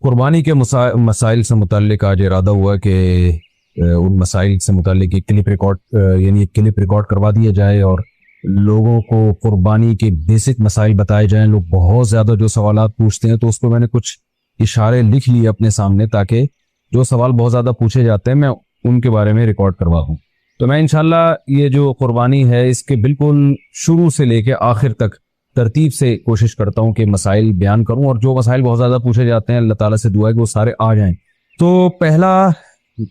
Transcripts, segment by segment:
قربانی کے مسائل سے متعلق آج ارادہ ہوا کہ ان مسائل سے متعلق ایک کلپ ریکارڈ کروا دیا جائے اور لوگوں کو قربانی کے بیسک مسائل بتائے جائیں. لوگ بہت زیادہ جو سوالات پوچھتے ہیں تو اس کو میں نے کچھ اشارے لکھ لیے اپنے سامنے تاکہ جو سوال بہت زیادہ پوچھے جاتے ہیں میں ان کے بارے میں ریکارڈ کروا دوں. تو میں انشاءاللہ یہ جو قربانی ہے اس کے بالکل شروع سے لے کے آخر تک ترتیب سے کوشش کرتا ہوں کہ مسائل بیان کروں, اور جو مسائل بہت زیادہ پوچھے جاتے ہیں اللہ تعالیٰ سے دعا ہے کہ وہ سارے آ جائیں. تو پہلا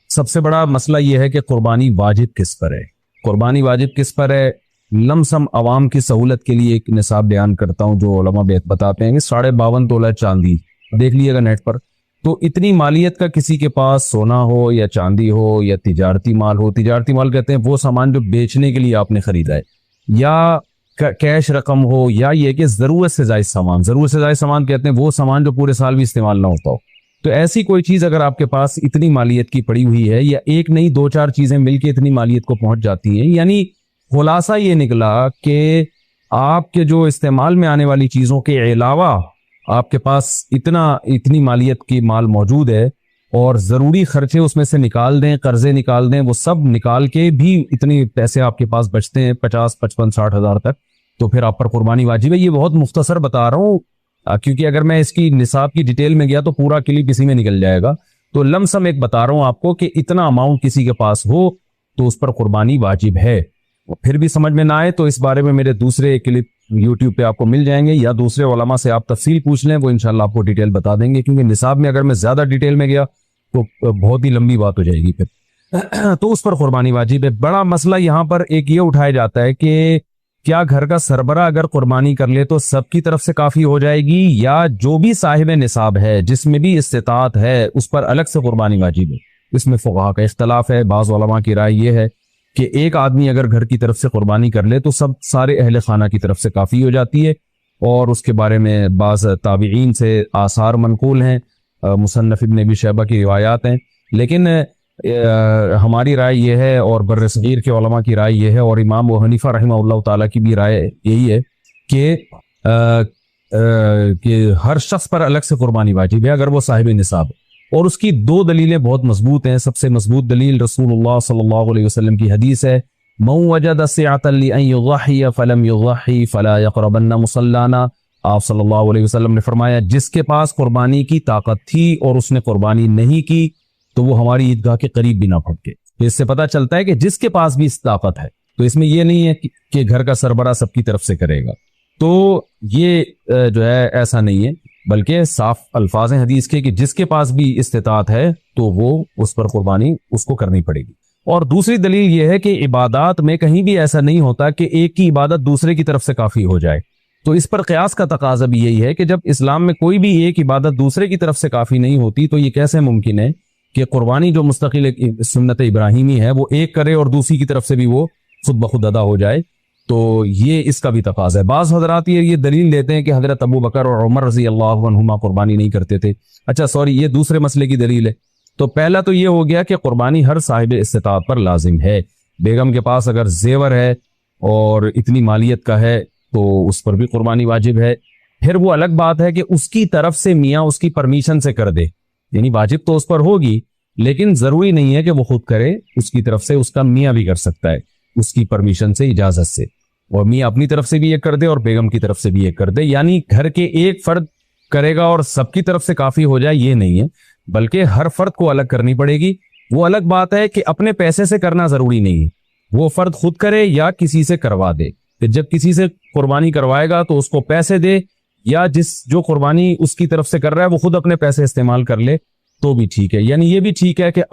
سب سے بڑا مسئلہ یہ ہے کہ قربانی واجب کس پر ہے. قربانی واجب کس پر ہے؟ لمسم عوام کی سہولت کے لیے ایک نصاب بیان کرتا ہوں جو علماء بتاتے ہیں کہ 52.5 تولہ چاندی, دیکھ لیے گا نیٹ پر. تو اتنی مالیت کا کسی کے پاس سونا ہو یا چاندی ہو یا تجارتی مال ہو, تجارتی مال کہتے ہیں وہ سامان جو بیچنے کے لیے آپ نے خریدا ہے, یا کیش رقم ہو, یا یہ کہ ضرورت سے زائد سامان, ضرورت سے زائد سامان کہتے ہیں وہ سامان جو پورے سال بھی استعمال نہ ہوتا ہو. تو ایسی کوئی چیز اگر آپ کے پاس اتنی مالیت کی پڑی ہوئی ہے, یا ایک نہیں 2-4 چیزیں مل کے اتنی مالیت کو پہنچ جاتی ہیں, یعنی خلاصہ یہ نکلا کہ آپ کے جو استعمال میں آنے والی چیزوں کے علاوہ آپ کے پاس اتنی مالیت کی مال موجود ہے, اور ضروری خرچے اس میں سے نکال دیں, قرضے نکال دیں, وہ سب نکال کے بھی اتنے پیسے آپ کے پاس بچتے ہیں 50, 55, 60 ہزار تک, تو پھر آپ پر قربانی واجب ہے. یہ بہت مختصر بتا رہا ہوں کیونکہ اگر میں اس کی نصاب کی ڈیٹیل میں گیا تو پورا کلپ اسی میں نکل جائے گا. تو لمسم ایک بتا رہا ہوں آپ کو کہ اتنا اماؤنٹ کسی کے پاس ہو تو اس پر قربانی واجب ہے. پھر بھی سمجھ میں نہ آئے تو اس بارے میں میرے دوسرے کلپ یوٹیوب پہ آپ کو مل جائیں گے, یا دوسرے علماء سے آپ تفصیل پوچھ لیں, وہ انشاءاللہ آپ کو ڈیٹیل بتا دیں گے, کیونکہ نصاب میں اگر میں زیادہ ڈیٹیل میں گیا تو بہت ہی لمبی بات ہو جائے گی پھر. تو اس پر قربانی واجب ہے. بڑا مسئلہ یہاں پر ایک یہ اٹھایا جاتا ہے کہ کیا گھر کا سربراہ اگر قربانی کر لے تو سب کی طرف سے کافی ہو جائے گی, یا جو بھی صاحب نصاب ہے جس میں بھی استطاعت ہے اس پر الگ سے قربانی واجب ہے. اس میں فقہا کا اختلاف ہے. بعض علماء کی رائے یہ ہے کہ ایک آدمی اگر گھر کی طرف سے قربانی کر لے تو سارے اہل خانہ کی طرف سے کافی ہو جاتی ہے, اور اس کے بارے میں بعض تابعین سے آثار منقول ہیں, مصنف ابن ابی شیبہ کی روایات ہیں. لیکن ہماری رائے یہ ہے, اور بر صغیر کے علماء کی رائے یہ ہے, اور امام ابو حنیفہ رحمہ اللہ تعالیٰ کی بھی رائے یہی ہے کہ ہر شخص پر الگ سے قربانی واجب ہے اگر وہ صاحب نصاب ہے. اور اس کی 2 دلیلیں بہت مضبوط ہیں. سب سے مضبوط دلیل رسول اللہ صلی اللہ علیہ وسلم کی حدیث ہے, من وجد سعة لأن يضحي فلم يضحي فلا يقربن مصلانا. آپ صلی اللہ علیہ وسلم نے فرمایا جس کے پاس قربانی کی طاقت تھی اور اس نے قربانی نہیں کی تو وہ ہماری عیدگاہ کے قریب بھی نہ پھٹکے. اس سے پتہ چلتا ہے کہ جس کے پاس بھی اس طاقت ہے, تو اس میں یہ نہیں ہے کہ گھر کا سربراہ سب کی طرف سے کرے گا. تو یہ جو ہے ایسا نہیں ہے, بلکہ صاف الفاظ ہیں حدیث کے کہ جس کے پاس بھی استطاعت ہے تو وہ اس پر قربانی اس کو کرنی پڑے گی. اور دوسری دلیل یہ ہے کہ عبادات میں کہیں بھی ایسا نہیں ہوتا کہ ایک کی عبادت دوسرے کی طرف سے کافی ہو جائے. تو اس پر قیاس کا تقاضا بھی یہی ہے کہ جب اسلام میں کوئی بھی ایک عبادت دوسرے کی طرف سے کافی نہیں ہوتی تو یہ کیسے ممکن ہے کہ قربانی جو مستقل سنت ابراہیمی ہے وہ ایک کرے اور دوسری کی طرف سے بھی وہ خود بخود ادا ہو جائے. تو یہ اس کا بھی تقاضا ہے. بعض حضرات یہ دلیل دیتے ہیں کہ حضرت ابو بکر اور عمر رضی اللہ عنہما قربانی نہیں کرتے تھے. اچھا سوری, یہ دوسرے مسئلے کی دلیل ہے. تو پہلا تو یہ ہو گیا کہ قربانی ہر صاحب استطاعت پر لازم ہے. بیگم کے پاس اگر زیور ہے اور اتنی مالیت کا ہے تو اس پر بھی قربانی واجب ہے. پھر وہ الگ بات ہے کہ اس کی طرف سے میاں اس کی پرمیشن سے کر دے, یعنی واجب تو اس پر ہوگی لیکن ضروری نہیں ہے کہ وہ خود کرے, اس کی طرف سے اس کا میاں بھی کر سکتا ہے اس کی پرمیشن سے, اجازت سے, اور میاں اپنی طرف سے بھی ایک کر دے اور بیگم کی طرف سے بھی ایک کر دے. یعنی گھر کے ایک فرد کرے گا اور سب کی طرف سے کافی ہو جائے یہ نہیں ہے, بلکہ ہر فرد کو الگ کرنی پڑے گی. وہ الگ بات ہے کہ اپنے پیسے سے کرنا ضروری نہیں ہے, وہ فرد خود کرے یا کسی سے کروا دے. کہ جب کسی سے قربانی کروائے گا تو اس کو پیسے دے, یا جو قربانی اس کی طرف سے کر رہا ہے وہ خود اپنے پیسے استعمال کر لے تو بھی ٹھیک ہے. یعنی یہ بھی ٹھیک ہے کہ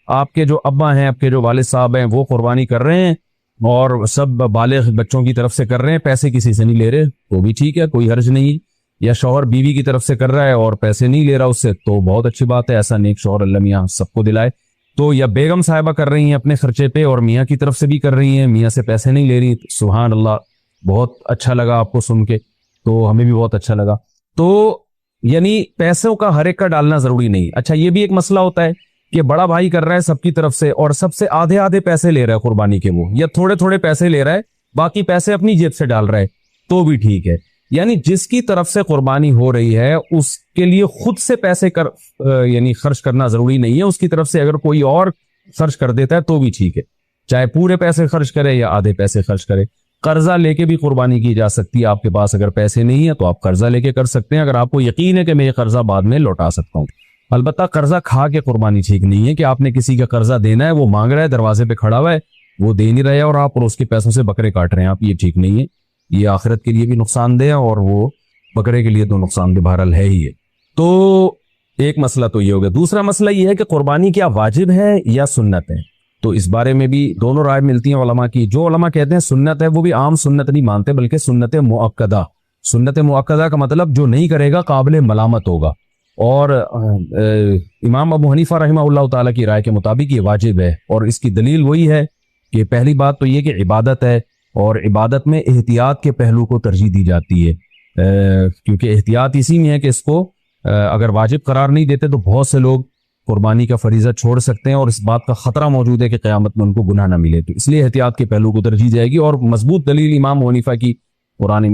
آپ کے جو ابا ہیں, آپ کے جو والد صاحب ہیں وہ قربانی کر رہے ہیں اور سب بالغ بچوں کی طرف سے کر رہے ہیں, پیسے کسی سے نہیں لے رہے, تو بھی ٹھیک ہے, کوئی حرج نہیں. یا شوہر بیوی کی طرف سے کر رہا ہے اور پیسے نہیں لے رہا اس سے, تو بہت اچھی بات ہے, ایسا نیک شوہر اللہ میاں سب کو دلائے. تو یا بیگم صاحبہ کر رہی ہیں اپنے خرچے پہ اور میاں کی طرف سے بھی کر رہی ہیں, میاں سے پیسے نہیں لے رہی, سبحان اللہ, بہت اچھا لگا آپ کو سن کے, تو ہمیں بھی بہت اچھا لگا. تو یعنی پیسوں کا ہر ایک کا ڈالنا ضروری نہیں. اچھا یہ بھی ایک مسئلہ ہوتا ہے کہ بڑا بھائی کر رہا ہے سب کی طرف سے اور سب سے آدھے پیسے لے رہا ہے قربانی کے, وہ یا تھوڑے پیسے لے رہا ہے, باقی پیسے اپنی جیب سے ڈال رہا ہے, تو بھی ٹھیک ہے. یعنی جس کی طرف سے قربانی ہو رہی ہے اس کے لیے خود سے پیسے یعنی خرچ کرنا ضروری نہیں ہے. اس کی طرف سے اگر کوئی اور خرچ کر دیتا ہے تو بھی ٹھیک ہے, چاہے پورے پیسے خرچ کرے یا آدھے پیسے خرچ کرے. قرضہ لے کے بھی قربانی کی جا سکتی ہے. آپ کے پاس اگر پیسے نہیں ہیں تو آپ قرضہ لے کے کر سکتے ہیں, اگر آپ کو یقین ہے کہ میں یہ قرضہ بعد میں لوٹا سکتا ہوں. البتہ قرضہ کھا کے قربانی ٹھیک نہیں ہے کہ آپ نے کسی کا قرضہ دینا ہے, وہ مانگ رہا ہے, دروازے پہ کھڑا ہوا ہے, وہ دے نہیں رہے اور آپ اس کے پیسوں سے بکرے کاٹ رہے ہیں آپ. یہ ٹھیک نہیں ہے, یہ آخرت کے لیے بھی نقصان دہ ہے اور وہ بکرے کے لیے تو نقصان دہ بہرحال ہے ہی ہے. تو ایک مسئلہ تو یہ ہو گیا. دوسرا مسئلہ یہ ہے کہ قربانی کیا واجب ہے یا سنت ہے. تو اس بارے میں بھی دونوں رائے ملتی ہیں علماء کی. جو علماء کہتے ہیں سنت ہے وہ بھی عام سنت نہیں مانتے بلکہ سنت مؤکدہ. سنت مؤکدہ کا مطلب جو نہیں کرے گا قابل ملامت ہوگا. اور امام ابو حنیفہ رحمہ اللہ تعالیٰ کی رائے کے مطابق یہ واجب ہے, اور اس کی دلیل وہی ہے کہ پہلی بات تو یہ کہ عبادت ہے, اور عبادت میں احتیاط کے پہلو کو ترجیح دی جاتی ہے, کیونکہ احتیاط اسی میں ہے کہ اس کو اگر واجب قرار نہیں دیتے تو بہت سے لوگ قربانی کا فریضہ چھوڑ سکتے ہیں اور اس بات کا خطرہ موجود ہے کہ قیامت میں ان کو گناہ نہ ملے. تو اس لیے احتیاط کے پہلو کو ترجیح جائے گی. اور مضبوط دلیل امام ابو حنیفہ کی قرآن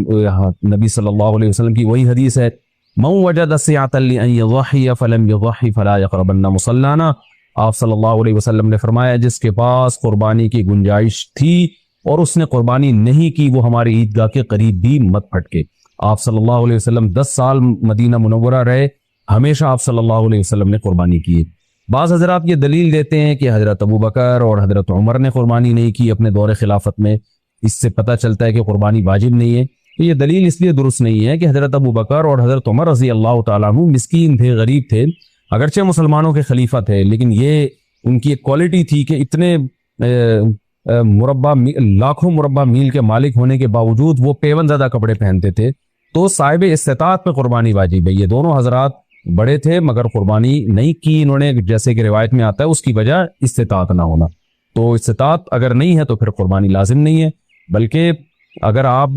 نبی صلی اللہ علیہ وسلم کی وہی حدیث ہے, من وجد سعة لأن يضحي فلم يضحي فلا يقربن مصلانا. آپ صلی اللہ علیہ وسلم نے فرمایا جس کے پاس قربانی کی گنجائش تھی اور اس نے قربانی نہیں کی وہ ہماری عیدگاہ کے قریب بھی مت پھٹکے. آپ صلی اللہ علیہ وسلم 10 سال مدینہ منورہ رہے, ہمیشہ آپ صلی اللہ علیہ وسلم نے قربانی کی. بعض حضرات یہ دلیل دیتے ہیں کہ حضرت ابو بکر اور حضرت عمر نے قربانی نہیں کی اپنے دور خلافت میں, اس سے پتہ چلتا ہے کہ قربانی واجب نہیں ہے. تو یہ دلیل اس لیے درست نہیں ہے کہ حضرت ابو بکر اور حضرت عمر رضی اللہ تعالیٰ عنہ مسکین تھے, غریب تھے, اگرچہ مسلمانوں کے خلیفہ تھے, لیکن یہ ان کی ایک کوالٹی تھی کہ اتنے لاکھوں مربع میل کے مالک ہونے کے باوجود وہ پیون زدہ کپڑے پہنتے تھے. تو صاحب استطاعت پہ قربانی واجب ہے. یہ دونوں حضرات بڑے تھے مگر قربانی نہیں کی انہوں نے, جیسے کہ روایت میں آتا ہے اس کی وجہ استطاعت نہ ہونا. تو استطاعت اگر نہیں ہے تو پھر قربانی لازم نہیں ہے, بلکہ اگر آپ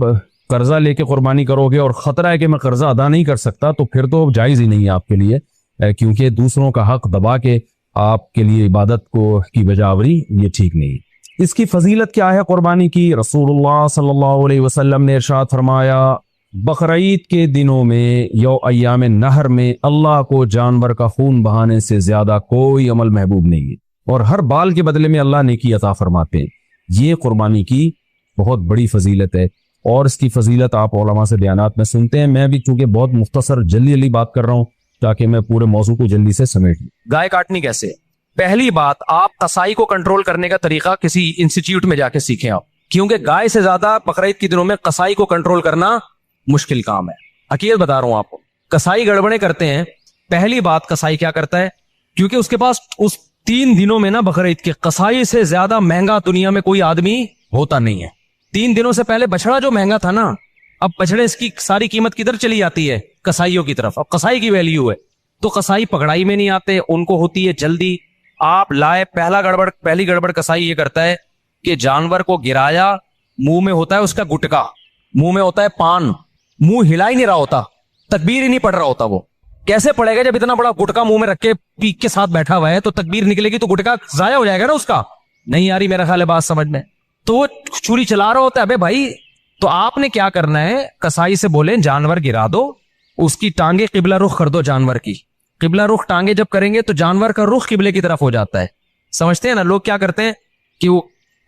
قرضہ لے کے قربانی کرو گے اور خطرہ ہے کہ میں قرضہ ادا نہیں کر سکتا تو پھر تو جائز ہی نہیں ہے آپ کے لیے, کیونکہ دوسروں کا حق دبا کے آپ کے لیے عبادت کو کی بجا آوری یہ ٹھیک نہیں ہے. اس کی فضیلت کیا ہے قربانی کی؟ رسول اللہ صلی اللہ علیہ وسلم نے ارشاد فرمایا بقرعید کے دنوں میں یو ایام نہر میں اللہ کو جانور کا خون بہانے سے زیادہ کوئی عمل محبوب نہیں ہے, اور ہر بال کے بدلے میں اللہ نیکی عطا فرماتے ہیں. یہ قربانی کی بہت بڑی فضیلت ہے, اور اس کی فضیلت آپ علماء سے بیانات میں سنتے ہیں. میں بھی چونکہ بہت مختصر جلدی بات کر رہا ہوں تاکہ میں پورے موضوع کو جلدی سے سمیٹ لوں. گائے کاٹنی کیسے؟ پہلی بات, آپ قصائی کو کنٹرول کرنے کا طریقہ کسی انسٹیٹیوٹ میں جا کے سیکھیں آپ, کیونکہ گائے سے زیادہ بقرعید کے دنوں میں قصائی کو کنٹرول کرنا مشکل کام ہے. حقیقت بتا رہا ہوں آپ کو, قصائی گڑبڑیں کرتے ہیں. پہلی بات, قصائی کیا کرتا ہے, کیونکہ اس کے پاس اس 3 دنوں میں نا بقرعید کے قصائی سے زیادہ مہنگا دنیا میں کوئی آدمی ہوتا نہیں ہے. 3 دنوں سے پہلے بچڑا جو مہنگا تھا نا, اب بچڑے اس کی ساری قیمت کدھر چلی جاتی ہے؟ قصائیوں کی طرف. اب قصائی کی ویلیو ہے, تو قصائی پکڑائی میں نہیں آتے, ان کو ہوتی ہے جلدی. آپ لائے, پہلی گڑبڑ قصائی یہ کرتا ہے کہ جانور کو گرایا, منہ میں ہوتا ہے اس کا گٹکا, منہ میں ہوتا ہے پان, منہ ہلا ہی نہیں رہا ہوتا, تکبیر ہی نہیں پڑھ رہا ہوتا. وہ کیسے پڑے گا جب اتنا بڑا گٹکا منہ میں رکھ کے پیک کے ساتھ بیٹھا ہوا ہے؟ تو تکبیر نکلے گی تو گٹکا ضائع ہو جائے گا نا اس کا. نہیں آ رہی میرا خیال ہے بات سمجھ میں. تو وہ چھری چلا رہا ہوتا ہے. ابے بھائی, تو آپ نے کیا کرنا ہے, قصائی سے بولیں جانور گرا دو, اس کی ٹانگیں قبلہ رخ کر دو. جانور کی قبلہ رخ ٹانگیں جب کریں گے تو جانور کا رخ قبلے کی طرف ہو جاتا ہے. سمجھتے ہیں نا لوگ کیا کرتے ہیں کہ وہ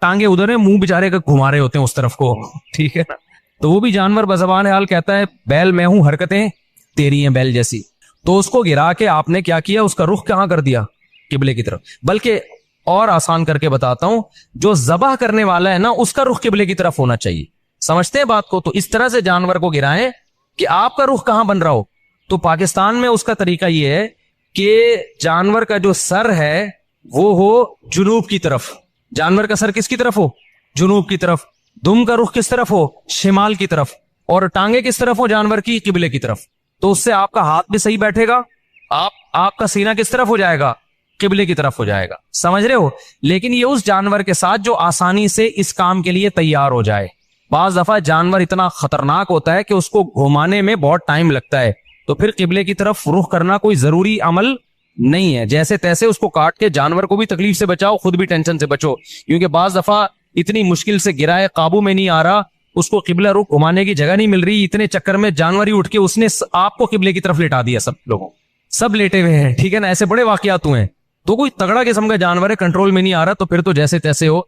ٹانگیں ادھر ہیں, منہ بیچارے کا گھما رہے ہوتے ہیں اس طرف کو, ٹھیک ہے نا. تو وہ بھی جانور بزبان حال کہتا ہے بیل میں ہوں, حرکتیں تیری ہیں بیل جیسی. تو اس کو گرا کے آپ نے کیا کیا, اس کا رخ کہاں کر دیا؟ قبلے کی طرف. بلکہ اور آسان کر کے بتاتا ہوں, جو ذبح کرنے والا ہے نا اس کا رخ قبلے کی طرف ہونا چاہیے. سمجھتے ہیں بات کو؟ تو اس طرح سے جانور کو گرائیں کہ آپ کا رخ کہاں بن رہا ہو. تو پاکستان میں اس کا طریقہ یہ ہے کہ جانور کا جو سر ہے وہ ہو جنوب کی طرف. جانور کا سر کس کی طرف ہو؟ جنوب کی طرف. دم کا رخ کس طرف ہو؟ شمال کی طرف. اور ٹانگیں کس طرف ہو جانور کی؟ قبلے کی طرف. تو اس سے آپ کا ہاتھ بھی صحیح بیٹھے گا, آپ کا سینہ کس طرف ہو جائے گا؟ قبلے کی طرف ہو جائے گا. سمجھ رہے ہو؟ لیکن یہ اس جانور کے ساتھ جو آسانی سے اس کام کے لیے تیار ہو جائے. بعض دفعہ جانور اتنا خطرناک ہوتا ہے کہ اس کو گھمانے میں بہت ٹائم لگتا ہے, تو پھر قبلے کی طرف رخ کرنا کوئی ضروری عمل نہیں ہے. جیسے تیسے اس کو کاٹ کے جانور کو بھی تکلیف سے بچاؤ, خود بھی ٹینشن سے بچو, کیونکہ بعض دفعہ اتنی مشکل سے گرائے, قابو میں نہیں آ رہا, اس کو قبلہ رخ گھمانے کی جگہ نہیں مل رہی, اتنے چکر میں جانور ہی اٹھ کے اس نے آپ کو قبلے کی طرف لٹا دیا, سب لیٹے ہوئے ہیں, ٹھیک ہے نا, ایسے بڑے واقعات ہوئے ہیں. تو کوئی تگڑا قسم کا جانور ہے, کنٹرول میں نہیں آ رہا, تو پھر تو جیسے تیسے ہو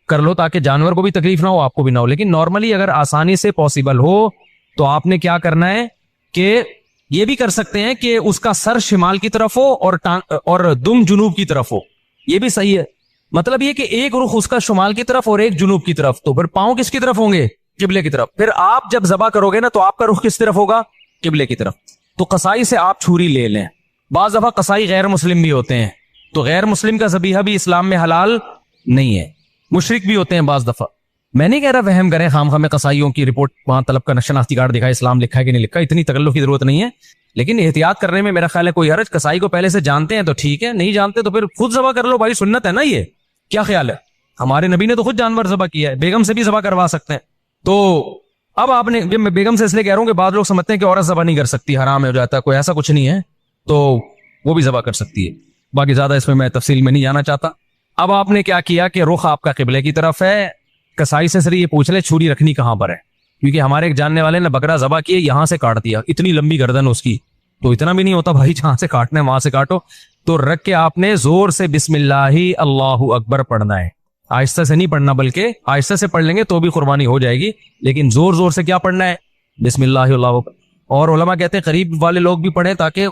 کر لو تاکہ جانور کو بھی تکلیف نہ ہو, آپ کو بھی نہ ہو. لیکن نارملی اگر آسانی سے پاسبل ہو تو آپ نے کیا کرنا ہے کہ یہ بھی کر سکتے ہیں کہ اس کا سر شمال کی طرف ہو اور دم جنوب کی طرف ہو, یہ بھی صحیح ہے. مطلب یہ کہ ایک رخ اس کا شمال کی طرف اور ایک جنوب کی طرف, تو پھر پاؤں کس کی طرف ہوں گے؟ قبلے کی طرف. پھر آپ جب ذبح کرو گے نا تو آپ کا رخ کس طرف ہوگا؟ قبلے کی طرف. تو قصائی سے آپ چھری لے لیں. بعض دفعہ قصائی غیر مسلم بھی ہوتے ہیں, تو غیر مسلم کا ذبیحہ بھی اسلام میں حلال نہیں ہے, مشرک بھی ہوتے ہیں بعض دفعہ. میں نہیں کہہ رہا وہم کریں خام میں قصائیوں کی رپورٹ وہاں طلب کا شناختی کارڈ دکھائے, اسلام لکھا ہے کہ نہیں لکھا, اتنی تکلف کی ضرورت نہیں ہے, لیکن احتیاط کرنے میں میرا خیال ہے کوئی حرج. قصائی کو پہلے سے جانتے ہیں تو ٹھیک ہے, نہیں جانتے تو پھر خود ذبح کر لو بھائی, سنت ہے نا یہ, کیا خیال ہے؟ ہمارے نبی نے تو خود جانور ذبح کیا ہے, بیگم سے بھی ذبح کروا سکتے ہیں. تو اب آپ نے, میں بیگم سے اس لیے کہہ رہا ہوں کہ بعض لوگ سمجھتے ہیں کہ عورت ذبح نہیں کر سکتی, حرام ہو جاتا ہے, کوئی ایسا کچھ نہیں ہے, تو وہ بھی ذبح کر سکتی ہے. باقی زیادہ اس میں تفصیل میں نہیں جانا چاہتا. اب آپ نے کیا کیا کہ رخ آپ کا قبلے کی طرف ہے. کسائی سے صرف یہ پوچھ لے چھری رکھنی کہاں پر ہے, کیونکہ ہمارے ایک جاننے والے نے بکرا ذبح کیے, یہاں سے کاٹ دیا, اتنی لمبی گردن اس کی, تو اتنا بھی نہیں ہوتا بھائی جہاں سے کاٹنا ہے وہاں سے کاٹو. تو رکھ کے آپ نے زور سے بسم اللہ اللہ اکبر پڑھنا ہے, آہستہ سے نہیں پڑھنا, بلکہ آہستہ سے پڑھ لیں گے تو بھی قربانی ہو جائے گی, لیکن زور زور سے کیا پڑھنا ہے؟ بسم اللہ اللہ اکبر. اور علماء کہتے ہیں قریب والے لوگ بھی پڑھیں تاکہ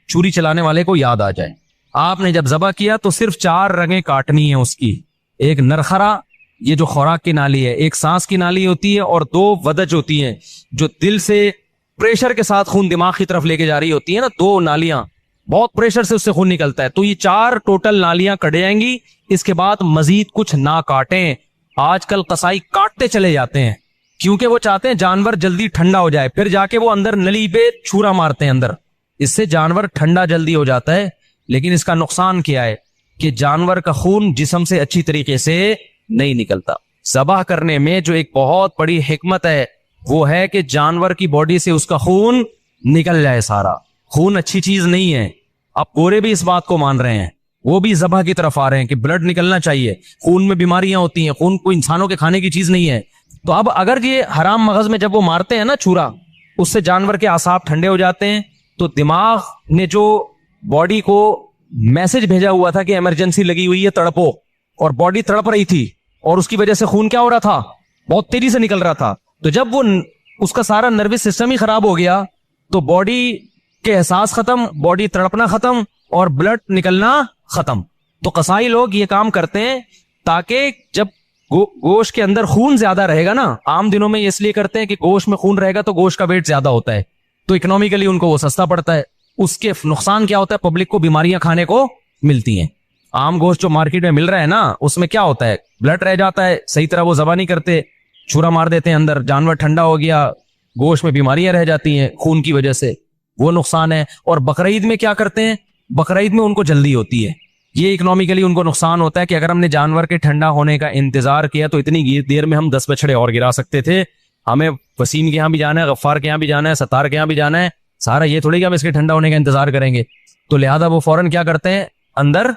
چھری چلانے والے کو یاد آ جائے. آپ نے جب ذبح کیا تو صرف 4 رگیں کاٹنی ہیں اس کی, ایک نرخرا, یہ جو خوراک کی نالی ہے, ایک سانس کی نالی ہوتی ہے, اور 2 ودج ہوتی ہیں جو دل سے پریشر کے ساتھ خون دماغ کی طرف لے کے جا رہی ہوتی ہے نا, 2 نالیاں, بہت پریشر سے اس سے خون نکلتا ہے. تو یہ 4 ٹوٹل نالیاں کٹ جائیں گی. اس کے بعد مزید کچھ نہ کاٹیں. آج کل قصائی کاٹتے چلے جاتے ہیں کیونکہ وہ چاہتے ہیں جانور جلدی ٹھنڈا ہو جائے, پھر جا کے وہ اندر نلی پہ چھورا مارتے ہیں اندر, اس سے جانور ٹھنڈا جلدی ہو جاتا ہے. لیکن اس کا نقصان کیا ہے کہ جانور کا خون جسم سے اچھی طریقے سے نہیں نکلتا. ذبح کرنے میں جو ایک بہت بڑی حکمت ہے وہ ہے کہ جانور کی باڈی سے اس کا خون نکل جائے سارا. خون اچھی چیز نہیں ہے. اب گورے بھی اس بات کو مان رہے ہیں, وہ بھی ذبح کی طرف آ رہے ہیں کہ بلڈ نکلنا چاہیے, خون میں بیماریاں ہوتی ہیں, خون کوئی انسانوں کے کھانے کی چیز نہیں ہے. تو اب اگر یہ حرام مغز میں جب وہ مارتے ہیں نا چھورا, اس سے جانور کے اعصاب ٹھنڈے ہو جاتے ہیں, تو دماغ نے جو باڈی کو میسج بھیجا ہوا تھا کہ ایمرجنسی لگی ہوئی ہے, تڑپو, اور باڈی تڑپ رہی تھی, اور اس کی وجہ سے خون کیا ہو رہا تھا؟ بہت تیزی سے نکل رہا تھا. تو جب وہ اس کا سارا نروس سسٹم ہی خراب ہو گیا تو باڈی کے احساس ختم, باڈی تڑپنا ختم, اور بلڈ نکلنا ختم. تو قصائی لوگ یہ کام کرتے ہیں تاکہ جب گوشت کے اندر خون زیادہ رہے گا نا, عام دنوں میں اس لیے کرتے ہیں کہ گوشت میں خون رہے گا تو گوشت کا ویٹ زیادہ ہوتا ہے, تو اکنامیکلی ان کو وہ سستا پڑتا ہے. اس کے نقصان کیا ہوتا ہے؟ پبلک کو بیماریاں کھانے کو ملتی ہیں. عام گوشت جو مارکیٹ میں مل رہا ہے نا, اس میں کیا ہوتا ہے؟ بلڈ رہ جاتا ہے, صحیح طرح وہ ذبح نہیں کرتے, چھرا مار دیتے ہیں اندر, جانور ٹھنڈا ہو گیا, گوشت میں بیماریاں رہ جاتی ہیں خون کی وجہ سے, وہ نقصان ہے. اور بقرعید میں کیا کرتے ہیں؟ بقرعید میں ان کو جلدی ہوتی ہے, یہ اکنامیکلی ان کو نقصان ہوتا ہے کہ اگر ہم نے جانور کے ٹھنڈا ہونے کا انتظار کیا تو اتنی دیر میں ہم 10 بچڑے اور گرا سکتے تھے. ہمیں وسیم کے یہاں بھی جانا ہے, غفار کے یہاں بھی جانا ہے, ستار کے یہاں بھی جانا ہے, سارا یہ تھوڑی کہ ہم اس کے ٹھنڈا ہونے کا انتظار کریں گے. تو لہذا وہ فوراً کیا کرتے ہیں؟ اندر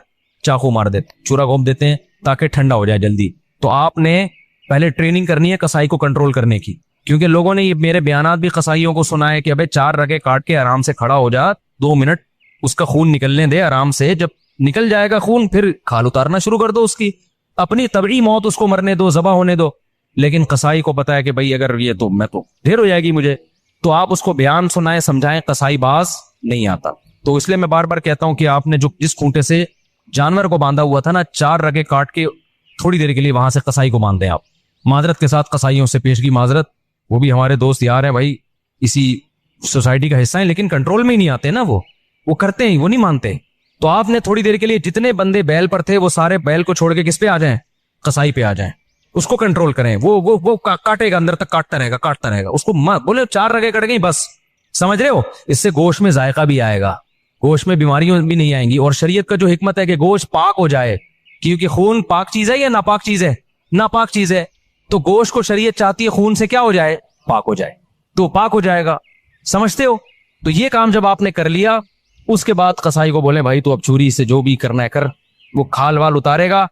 چاقو مار دیتے, چورا گھوم دیتے ہیں تاکہ ٹھنڈا ہو جائے جلدی. تو آپ نے پہلے ٹریننگ کرنی ہے قصائی کو کنٹرول کرنے کی, کیونکہ لوگوں نے یہ میرے بیانات بھی قصائیوں کو سنا ہے کہ ابے 4 رگیں کاٹ کے آرام سے کھڑا ہو جا, 2 منٹ اس کا خون نکلنے دے آرام سے, جب نکل جائے گا خون پھر کھال اتارنا شروع کر دو اس کی, اپنی طبعی موت اس کو مرنے دو, ذبح ہونے دو. لیکن قصائی کو پتا ہے کہ بھائی اگر یہ تو میں تو دیر ہو جائے گی مجھے, تو آپ اس کو بیان سنائیں, سمجھائیں, قصائی باز نہیں آتا. تو اس لیے میں بار بار کہتا ہوں کہ آپ نے جو جس کھونٹے سے جانور کو باندھا ہوا تھا نا, 4 رگیں کاٹ کے تھوڑی دیر کے لیے وہاں سے قصائی کو باندھ دیں آپ. معذرت کے ساتھ قصائیوں سے پیشگی معذرت, وہ بھی ہمارے دوست یار ہیں بھائی, اسی سوسائٹی کا حصہ ہیں, لیکن کنٹرول میں ہی نہیں آتے نا, وہ کرتے ہیں, وہ نہیں مانتے. تو آپ نے تھوڑی دیر کے لیے جتنے بندے بیل پر تھے وہ سارے بیل کو چھوڑ کے کس پہ آ جائیں؟ قصائی پہ آ جائیں, اس کو کنٹرول کریں. وہ کاٹے گا, اندر تک کاٹتا رہے گا, اس کو بولے 4 رگیں کٹ گئی بس, سمجھ رہے ہو؟ اس سے گوشت میں ذائقہ بھی آئے گا, گوشت میں بیماریاں بھی نہیں آئیں گی. اور شریعت کا جو حکمت ہے کہ گوشت پاک ہو جائے, کیونکہ خون پاک چیز ہے یا ناپاک چیز ہے؟ ناپاک چیز ہے. تو گوشت کو شریعت چاہتی ہے خون سے کیا ہو جائے؟ پاک ہو جائے, تو پاک ہو جائے گا. سمجھتے ہو؟ تو یہ کام جب آپ نے کر لیا, اس کے بعد قصائی کو بولے بھائی تو اب چھری سے جو بھی کرنا ہے کر, وہ کھال وال اتارے گا.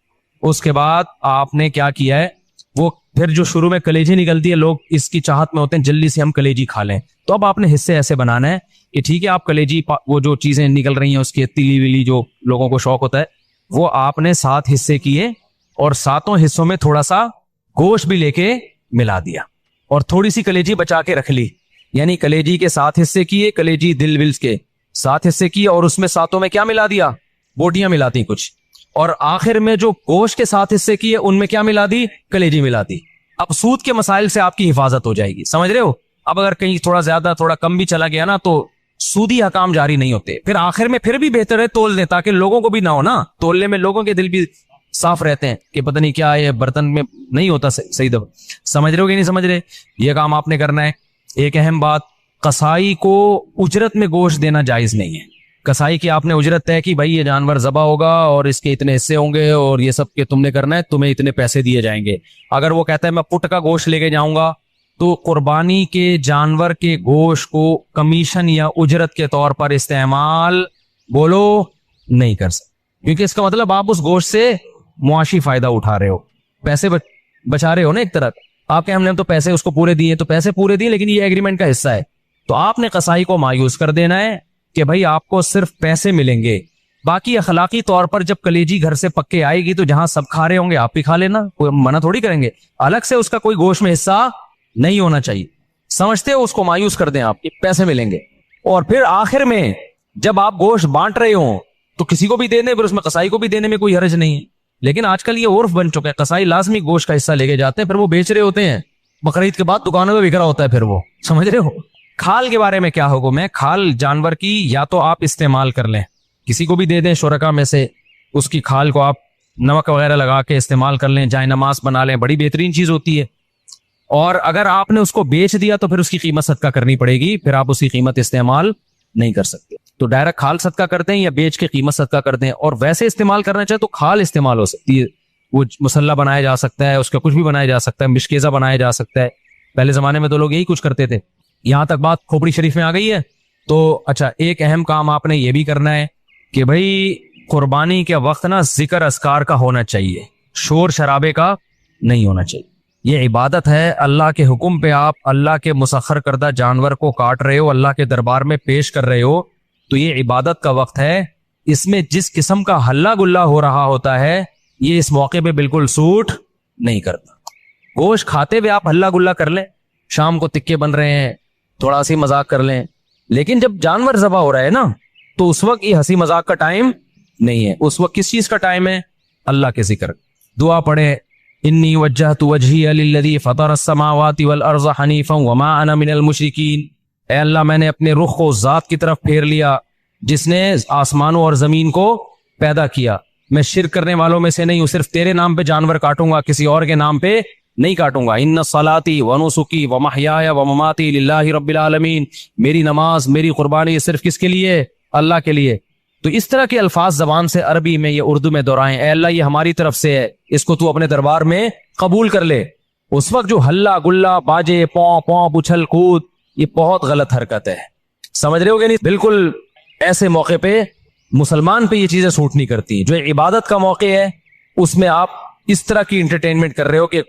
اس کے بعد آپ نے کیا کیا ہے وہ پھر جو شروع میں کلیجی نکلتی ہے لوگ اس کی چاہت میں ہوتے ہیں جلدی سے ہم کلیجی کھا لیں. تو اب آپ نے حصے ایسے بنانا ہے کہ ٹھیک ہے آپ کلیجی وہ جو چیزیں نکل رہی ہیں اس کی تیلی ویلی جو لوگوں کو شوق ہوتا ہے وہ آپ نے 7 حصے کیے اور 7 حصوں میں تھوڑا سا گوشت بھی لے کے ملا دیا اور تھوڑی سی کلیجی بچا کے رکھ لی. یعنی کلیجی کے 7 حصے کیے, کلیجی دل ولز کے 7 حصے کیے اور اس میں 7 میں کیا ملا دیا, بوٹیاں ملاتی کچھ, اور آخر میں جو گوشت کے 7 حصے کیے ان میں کیا ملا دی, کلیجی ملا دی. اب سود کے مسائل سے آپ کی حفاظت ہو جائے گی, سمجھ رہے ہو. اب اگر کہیں تھوڑا زیادہ تھوڑا کم بھی چلا گیا نا تو سودی حکام جاری نہیں ہوتے. پھر آخر میں پھر بھی بہتر ہے تول دیں تاکہ لوگوں کو بھی نہ ہو نا, تولنے میں لوگوں کے دل بھی صاف رہتے ہیں کہ پتہ نہیں کیا یہ برتن میں نہیں ہوتا صحیح دفعہ. سمجھ رہے ہو کہ نہیں سمجھ رہے, یہ کام آپ نے کرنا ہے. ایک اہم بات, قصائی کو اجرت میں گوشت دینا جائز نہیں ہے. قصائی کی آپ نے اجرت طے کی, بھائی یہ جانور ذبح ہوگا اور اس کے اتنے حصے ہوں گے اور یہ سب کے تم نے کرنا ہے, تمہیں اتنے پیسے دیے جائیں گے. اگر وہ کہتا ہے میں پٹ کا گوشت لے کے جاؤں گا تو قربانی کے جانور کے گوشت کو کمیشن یا اجرت کے طور پر استعمال بولو نہیں کر سکتے, کیونکہ اس کا مطلب آپ اس گوشت سے معاشی فائدہ اٹھا رہے ہو, پیسے بچا رہے ہو نا ایک طرح. آپ کے ہم نے تو پیسے اس کو پورے دیے تو پیسے پورے دیے لیکن یہ ایگریمنٹ کا حصہ ہے. تو آپ نے قصائی کو مایوس کر دینا ہے کہ بھائی آپ کو صرف پیسے ملیں گے, باقی اخلاقی طور پر جب کلیجی گھر سے پکے آئے گی تو جہاں سب کھا رہے ہوں گے آپ بھی کھا لینا, کوئی منع تھوڑی کریں گے. الگ سے اس کا کوئی گوشت میں حصہ نہیں ہونا چاہیے. سمجھتے ہو, اس کو مایوس کر دیں آپ کہ پیسے ملیں گے. اور پھر آخر میں جب آپ گوشت بانٹ رہے ہوں تو کسی کو بھی دے دیں, پھر اس میں قصائی کو بھی دینے میں کوئی حرج نہیں ہے. لیکن آج کل یہ عرف بن چکا ہے, قصائی لازمی گوشت کا حصہ لے کے جاتے ہیں, پھر وہ بیچ رہے ہوتے ہیں بقرعید کے بعد دکانوں میں بک رہا ہوتا ہے پھر وہ, سمجھ رہے ہو. کھال کے بارے میں کیا حکم ہے, کھال جانور کی یا تو آپ استعمال کر لیں, کسی کو بھی دے دیں شرکا میں سے, اس کی کھال کو آپ نمک وغیرہ لگا کے استعمال کر لیں, جائے نماز بنا لیں, بڑی بہترین چیز ہوتی ہے. اور اگر آپ نے اس کو بیچ دیا تو پھر اس کی قیمت صدقہ کرنی پڑے گی, پھر آپ اس کی قیمت استعمال نہیں کر سکتے. تو ڈائریکٹ کھال صدقہ کرتے ہیں یا بیچ کے قیمت صدقہ کرتے ہیں. اور ویسے استعمال کرنا چاہے تو کھال استعمال ہو سکتی ہے, وہ مسلح بنایا جا سکتا ہے, اس کا کچھ بھی بنایا جا سکتا ہے, مشکیزہ بنایا جا سکتا ہے. پہلے زمانے میں تو لوگ یہی کچھ کرتے تھے. یہاں تک بات کھوپڑی شریف میں آ گئی ہے. تو اچھا, ایک اہم کام آپ نے یہ بھی کرنا ہے کہ بھائی قربانی کے وقت نا ذکر اذکار کا ہونا چاہیے, شور شرابے کا نہیں ہونا چاہیے. یہ عبادت ہے, اللہ کے حکم پہ آپ اللہ کے مسخر کردہ جانور کو کاٹ رہے ہو, اللہ کے دربار میں پیش کر رہے ہو, تو یہ عبادت کا وقت ہے. اس میں جس قسم کا ہلہ گلا ہو رہا ہوتا ہے یہ اس موقع پہ بالکل سوٹ نہیں کرتا. گوشت کھاتے ہوئے آپ ہلہ گلا کر لیں, شام کو تکے بن رہے ہیں تھوڑا سی مذاق کر لیں, لیکن جب جانور ذبح ہو رہا ہے نا تو اس وقت یہ ہنسی مذاق کا ٹائم نہیں ہے. اس وقت کس چیز کا ٹائم ہے, اللہ کے ذکر. دعا پڑھیں, انی وجہت وجہی للذی فطر السماوات والارض حنیفا وما انا من المشرکین. اے اللہ میں نے اپنے رخ کو ذات کی طرف پھیر لیا جس نے آسمانوں اور زمین کو پیدا کیا, میں شرک کرنے والوں میں سے نہیں ہوں. صرف تیرے نام پہ جانور کاٹوں گا, کسی اور کے نام پہ نہیں کاٹوں گا. ان صلاتی و نسکی و محیای و مماتی للہ رب العالمین, میری نماز میری قربانی صرف کس کے لیے, اللہ کے لیے. تو اس طرح کے الفاظ زبان سے عربی میں یا اردو میں دہرائیں, اے اللہ یہ ہماری طرف سے ہے, اس کو تو اپنے دربار میں قبول کر لے. اس وقت جو ہلہ گلا باجے پوں پوں اچھل کود, یہ بہت غلط حرکت ہے. سمجھ رہے ہو کہ نہیں, بالکل ایسے موقع پہ مسلمان پہ یہ چیزیں سوٹ نہیں کرتی. جو عبادت کا موقع ہے اس میں آپ اس طرح کی انٹرٹینمنٹ کر رہے ہو کہ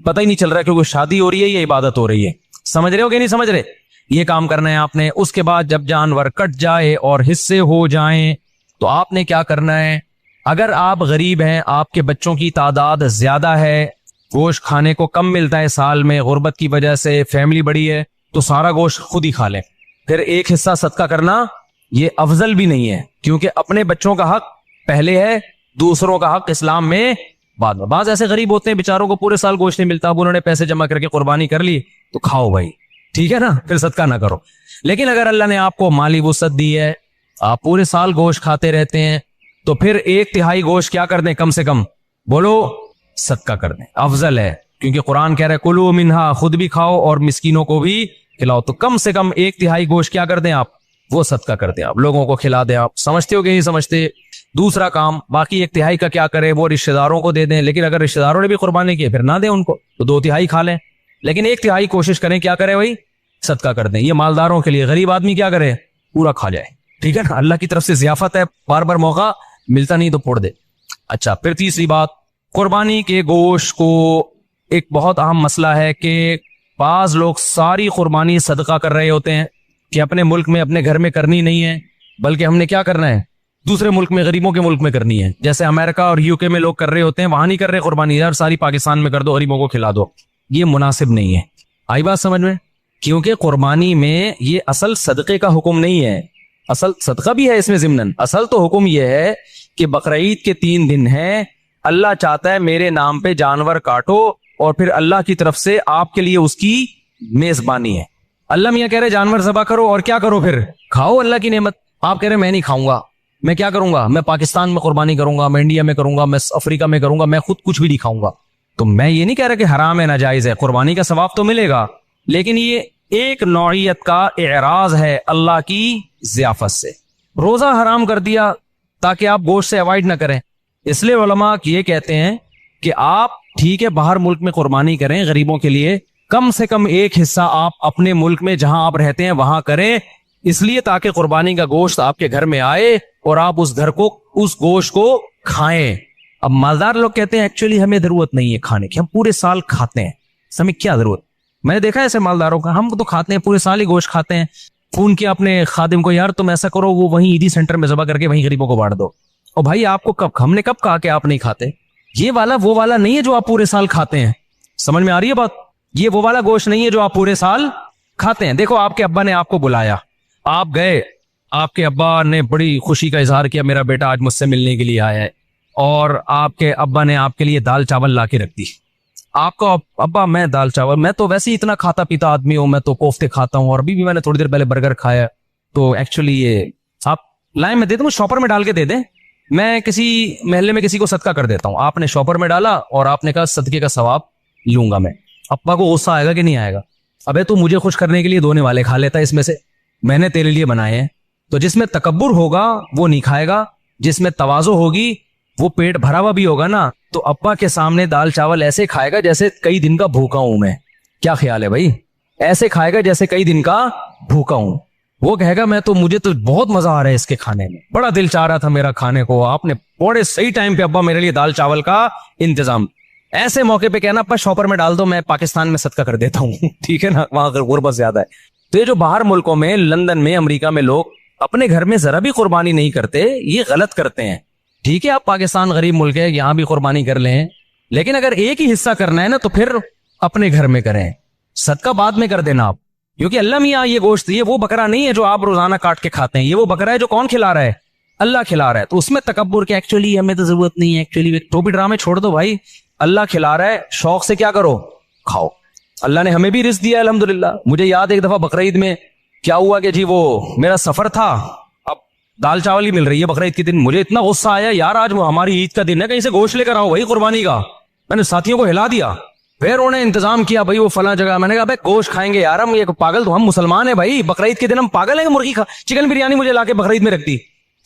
پتہ ہی نہیں چل رہا کہ کوئی شادی ہو رہی ہے یا عبادت ہو رہی ہے. سمجھ رہے ہو کہ نہیں سمجھ رہے, یہ کام کرنا ہے آپ نے. اس کے بعد جب جانور کٹ جائے اور حصے ہو جائیں تو آپ نے کیا کرنا ہے, اگر آپ غریب ہیں, آپ کے بچوں کی تعداد زیادہ ہے, گوشت کھانے کو کم ملتا ہے سال میں غربت کی وجہ سے, فیملی بڑی ہے, تو سارا گوشت خود ہی کھا لیں. پھر ایک حصہ صدقہ کرنا یہ افضل بھی نہیں ہے, کیونکہ اپنے بچوں کا حق پہلے ہے, دوسروں کا حق اسلام میں بعد میں. بعض ایسے غریب ہوتے ہیں بیچاروں کو پورے سال گوشت نہیں ملتا, اب انہوں نے پیسے جمع کر کے قربانی کر لی تو کھاؤ بھائی, ٹھیک ہے نا, پھر صدقہ نہ کرو. لیکن اگر اللہ نے آپ کو مالی وسعت دی ہے, آپ پورے سال گوشت کھاتے رہتے ہیں, تو پھر 1/3 گوشت کیا کر دیں, کم سے کم بولو صدقہ کر دیں, افضل ہے. کیونکہ قرآن کہہ رہا ہے کلوا منہا, خود بھی کھاؤ اور مسکینوں کو بھی کھلاؤ. تو کم سے کم 1/3 گوشت کیا کر دیں آپ, وہ صدقہ کر دیں, آپ لوگوں کو کھلا دیں. آپ سمجھتے ہو کہ نہیں سمجھتے. دوسرا کام, باقی 1/3 کا کیا کرے, وہ رشتہ داروں کو دے دیں. لیکن اگر رشتہ داروں نے بھی قربانی کی پھر نہ دیں ان کو, تو 2/3 کھا لیں. لیکن 1/3 کوشش کریں کیا کرے بھائی, صدقہ کر دیں. یہ مالداروں کے لیے, غریب آدمی کیا کرے, پورا کھا جائے, ٹھیک ہے نا. اللہ کی طرف سے ضیافت ہے, بار بار موقع ملتا نہیں تو پھوڑ دے. اچھا, پھر تیسری بات, قربانی کے گوشت کو ایک بہت اہم مسئلہ ہے کہ بعض لوگ ساری قربانی صدقہ کر رہے ہوتے ہیں کہ اپنے ملک میں اپنے گھر میں کرنی نہیں ہے، بلکہ ہم نے کیا کرنا ہے دوسرے ملک میں، غریبوں کے ملک میں کرنی ہے. جیسے امریکہ اور یو کے میں لوگ کر رہے ہوتے ہیں، وہاں نہیں کر رہے قربانی، یار ساری پاکستان میں کر دو، غریبوں کو کھلا دو. یہ مناسب نہیں ہے. آئی بات سمجھ میں؟ کیونکہ قربانی میں یہ اصل صدقے کا حکم نہیں ہے. اصل صدقہ بھی ہے اس میں ضمناً، اصل تو حکم یہ ہے کہ بقرعید کے 3 دن ہیں، اللہ چاہتا ہے میرے نام پہ جانور کاٹو اور پھر اللہ کی طرف سے آپ کے لیے اس کی میزبانی ہے. اللہ میاں کہہ رہے جانور ذبح کرو اور کیا کرو، پھر کھاؤ اللہ کی نعمت. آپ کہہ رہے میں نہیں کھاؤں گا، میں کیا کروں گا، میں پاکستان میں قربانی کروں گا، میں انڈیا میں کروں گا، میں افریقہ میں کروں گا، میں خود کچھ بھی نہیں کھاؤں گا. تو میں یہ نہیں کہہ رہا کہ حرام ہے، ناجائز ہے، قربانی کا ثواب تو ملے گا، لیکن یہ ایک نوعیت کا اعراض ہے اللہ کی ضیافت سے. روزہ حرام کر دیا تاکہ آپ گوشت سے اوائڈ نہ کریں. اس لیے علماء یہ کہتے ہیں کہ آپ ٹھیک ہے باہر ملک میں قربانی کریں غریبوں کے لیے، کم سے کم ایک حصہ آپ اپنے ملک میں جہاں آپ رہتے ہیں وہاں کریں، اس لیے تاکہ قربانی کا گوشت آپ کے گھر میں آئے اور آپ اس گھر کو اس گوشت کو کھائیں. اب مالدار لوگ کہتے ہیں ایکچولی ہمیں ضرورت نہیں ہے کھانے کی، ہم پورے سال کھاتے ہیں، ہمیں کیا ضرورت. میں نے دیکھا ہے ایسے مالداروں کا، ہم تو کھاتے ہیں پورے سال ہی گوشت کھاتے ہیں. فون کیا اپنے خادم کو، یار تم ایسا کرو وہ وہیں عیدی سینٹر میں ذبح کر کے وہیں غریبوں کو بانٹ دو. اور بھائی آپ کو کب، ہم نے کب کہا کہ آپ نہیں کھاتے؟ یہ والا وہ والا نہیں ہے جو آپ پورے سال کھاتے ہیں. سمجھ میں آ رہی ہے بات؟ یہ وہ والا گوشت نہیں ہے جو آپ پورے سال کھاتے ہیں. دیکھو آپ کے ابا نے آپ کو بلایا، آپ گئے، آپ کے ابا نے بڑی خوشی کا اظہار کیا میرا بیٹا آج مجھ سے ملنے کے لیے آیا ہے، اور آپ کے ابا نے آپ کے لیے دال چاول لا کے رکھ دی. آپ کو ابا میں دال چاول، میں تو ویسے ہی اتنا کھاتا پیتا آدمی ہوں، میں تو کوفتے کھاتا ہوں، اور ابھی بھی میں نے تھوڑی دیر پہلے برگر کھایا، تو ایکچولی یہ آپ لائن میں دے دیں، شاپر میں ڈال کے دے دیں، میں کسی محلے میں کسی کو صدقہ کر دیتا ہوں. آپ نے شاپر میں ڈالا اور آپ نے کہا صدقے کا ثواب لوں گا میں. ابا کو غصہ آئے گا کہ نہیں آئے گا؟ ابے تو مجھے خوش کرنے کے لیے دھونے والے کھا لیتا ہے اس میں سے، میں نے تیرے لیے بنائے ہیں. تو جس میں تکبر ہوگا وہ نہیں کھائے گا، جس میں تواضع ہوگی وہ پیٹ بھرا ہوا بھی ہوگا نا، تو ابا کے سامنے دال چاول ایسے کھائے گا جیسے کئی دن کا بھوکا ہوں میں. کیا خیال ہے بھائی؟ ایسے کھائے گا جیسے کئی دن کا بھوکا ہوں. وہ کہے گا مجھے تو بہت مزہ آ رہا ہے اس کے کھانے میں، بڑا دل چاہ رہا تھا میرا کھانے کو، آپ نے بڑے صحیح ٹائم پہ ابا میرے لیے دال چاول کا انتظام. ایسے موقع پہ کہنا ابا شاپر میں ڈال دو، میں پاکستان میں صدقہ کر دیتا ہوں. ٹھیک ہے نا، وہاں غربت زیادہ ہے. تو یہ جو باہر ملکوں میں، لندن میں، امریکہ میں لوگ اپنے گھر میں ذرا بھی قربانی نہیں کرتے، یہ غلط کرتے ہیں. ٹھیک ہے آپ پاکستان غریب ملک ہے، یہاں بھی قربانی کر لیں، لیکن اگر ایک ہی حصہ کرنا ہے نا تو پھر اپنے گھر میں کریں، صدقہ بعد میں کر دینا آپ. کیونکہ اللہ میاں یہ گوشت، یہ وہ بکرا نہیں ہے جو آپ روزانہ کاٹ کے کھاتے ہیں، یہ وہ بکرا ہے جو کون کھلا رہا ہے؟ اللہ کھلا رہا ہے. تو اس میں تکبر کہ ایکچولی ہمیں تو ضرورت نہیں ہے، ایکچولی ٹوپی ڈرامے چھوڑ دو بھائی، اللہ کھلا رہا ہے، شوق سے کیا کرو، کھاؤ. اللہ نے ہمیں بھی رزق دیا الحمدللہ. مجھے یاد ایک دفعہ بقرعید میں کیا ہوا کہ جی وہ میرا سفر تھا، اب دال چاول ہی مل رہی ہے بقرعید کے دن. مجھے اتنا غصہ آیا، یار آج ہماری عید کا دن ہے، کہیں سے گوشت لے کر آؤ بھائی قربانی کا. میں نے ساتھیوں کو ہلا دیا، پھر انہوں نے انتظام کیا بھائی وہ فلاں جگہ. میں نے کہا بھائی گوشت کھائیں گے یار ہم، یہ پاگل تو ہم مسلمان ہیں بھائی، بقرعید کے دن ہم پاگل ہیں؟ مرغی چکن بریانی مجھے لا کے بقرعید میں رکھ دی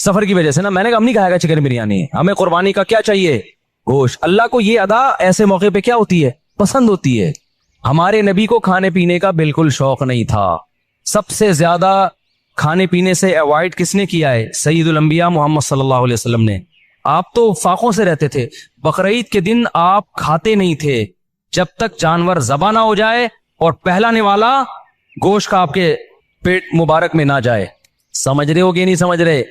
سفر کی وجہ سے نا. میں نے کہا ہم نہیں کھائے گا چکن بریانی، ہمیں قربانی کا کیا چاہیے، گوشت. اللہ کو یہ ادا ایسے موقع پہ کیا ہوتی ہے، پسند ہوتی ہے. ہمارے نبی کو کھانے پینے کا بالکل شوق نہیں تھا. سب سے زیادہ کھانے پینے سے اوائڈ کس نے کیا ہے؟ سید الانبیاء محمد صلی اللہ علیہ وسلم نے. آپ تو فاقوں سے رہتے تھے. بقرعید کے دن آپ کھاتے نہیں تھے جب تک جانور ذبح نہ ہو جائے اور پہلا نوالا گوشت کا آپ کے پیٹ مبارک میں نہ جائے. سمجھ رہے ہو کہ نہیں سمجھ رہے؟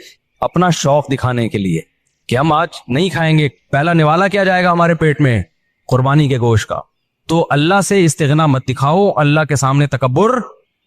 اپنا شوق دکھانے کے لیے کہ ہم آج نہیں کھائیں گے، پہلا نوالا کیا جائے گا ہمارے پیٹ میں، قربانی کے گوشت کا. تو اللہ سے استغنا مت دکھاؤ، اللہ کے سامنے تکبر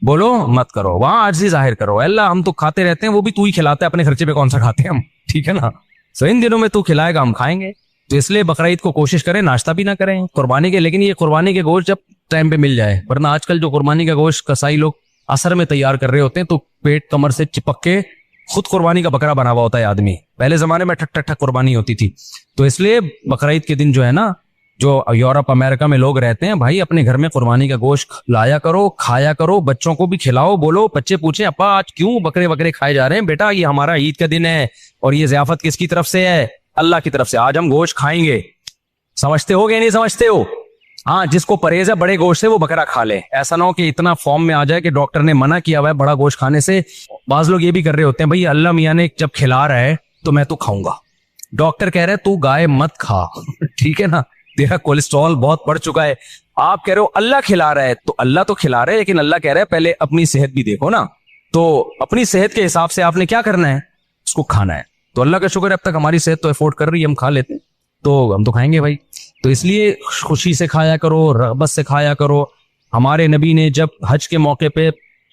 بولو مت کرو، وہاں عاجزی ظاہر کرو. اللہ ہم تو کھاتے رہتے ہیں، وہ بھی تو ہی کھلاتا ہے، اپنے خرچے پہ کون سا کھاتے ہیں ہم، ٹھیک ہے نا. سو ان دنوں میں تو کھلائے گا ہم کھائیں گے. تو اس لیے بقرعید کو کوشش کریں ناشتہ بھی نہ کریں قربانی کے، لیکن یہ قربانی کے گوشت جب ٹائم پہ مل جائے. ورنہ آج کل جو قربانی کا گوشت کسائی لوگ اثر میں تیار کر رہے ہوتے ہیں تو پیٹ کمر سے چپک کے خود قربانی کا بکرا بنا ہوا ہوتا ہے آدمی. پہلے زمانے میں ٹھک ٹھک ٹھک قربانی ہوتی تھی. تو اس لیے بقرعید کے دن جو ہے نا، جو یورپ امریکہ میں لوگ رہتے ہیں، بھائی اپنے گھر میں قربانی کا گوشت لایا کرو، کھایا کرو، بچوں کو بھی کھلاؤ. بولو، بچے پوچھیں ابا آج کیوں بکرے کھائے جا رہے ہیں؟ بیٹا یہ ہمارا عید کا دن ہے اور یہ ضیافت کس کی طرف سے ہے؟ اللہ کی طرف سے. آج ہم گوشت کھائیں گے. سمجھتے ہو گے نہیں سمجھتے ہو؟ ہاں، جس کو پرہیز ہے بڑے گوشت سے وہ بکرا کھا لے. ایسا نہ ہو کہ اتنا فارم میں آ جائے کہ ڈاکٹر نے منع کیا ہوا ہے بڑا گوشت کھانے سے. بعض لوگ یہ بھی کر رہے ہوتے ہیں بھائی اللہ میاں نے جب کھلا رہا ہے تو میں تو کھاؤں گا، ڈاکٹر کہہ رہے تو گائے مت کھا. ٹھیک ہے نا، تیرا کولیسٹرول بہت بڑھ چکا ہے. آپ کہہ رہے ہو اللہ کھلا رہا ہے, تو اللہ تو کھلا رہا ہے, لیکن اللہ کہہ رہا ہے پہلے اپنی صحت بھی دیکھو نا. تو اپنی صحت کے حساب سے آپ نے کیا کرنا ہے, اس کو کھانا ہے. تو اللہ کا شکر ہے اب تک ہماری صحت تو افورڈ کر رہی ہے, ہم کھا لیتے ہیں, تو ہم تو کھائیں گے بھائی. تو اس لیے خوشی سے کھایا کرو, رغبت سے کھایا کرو. ہمارے نبی نے جب حج کے موقع پہ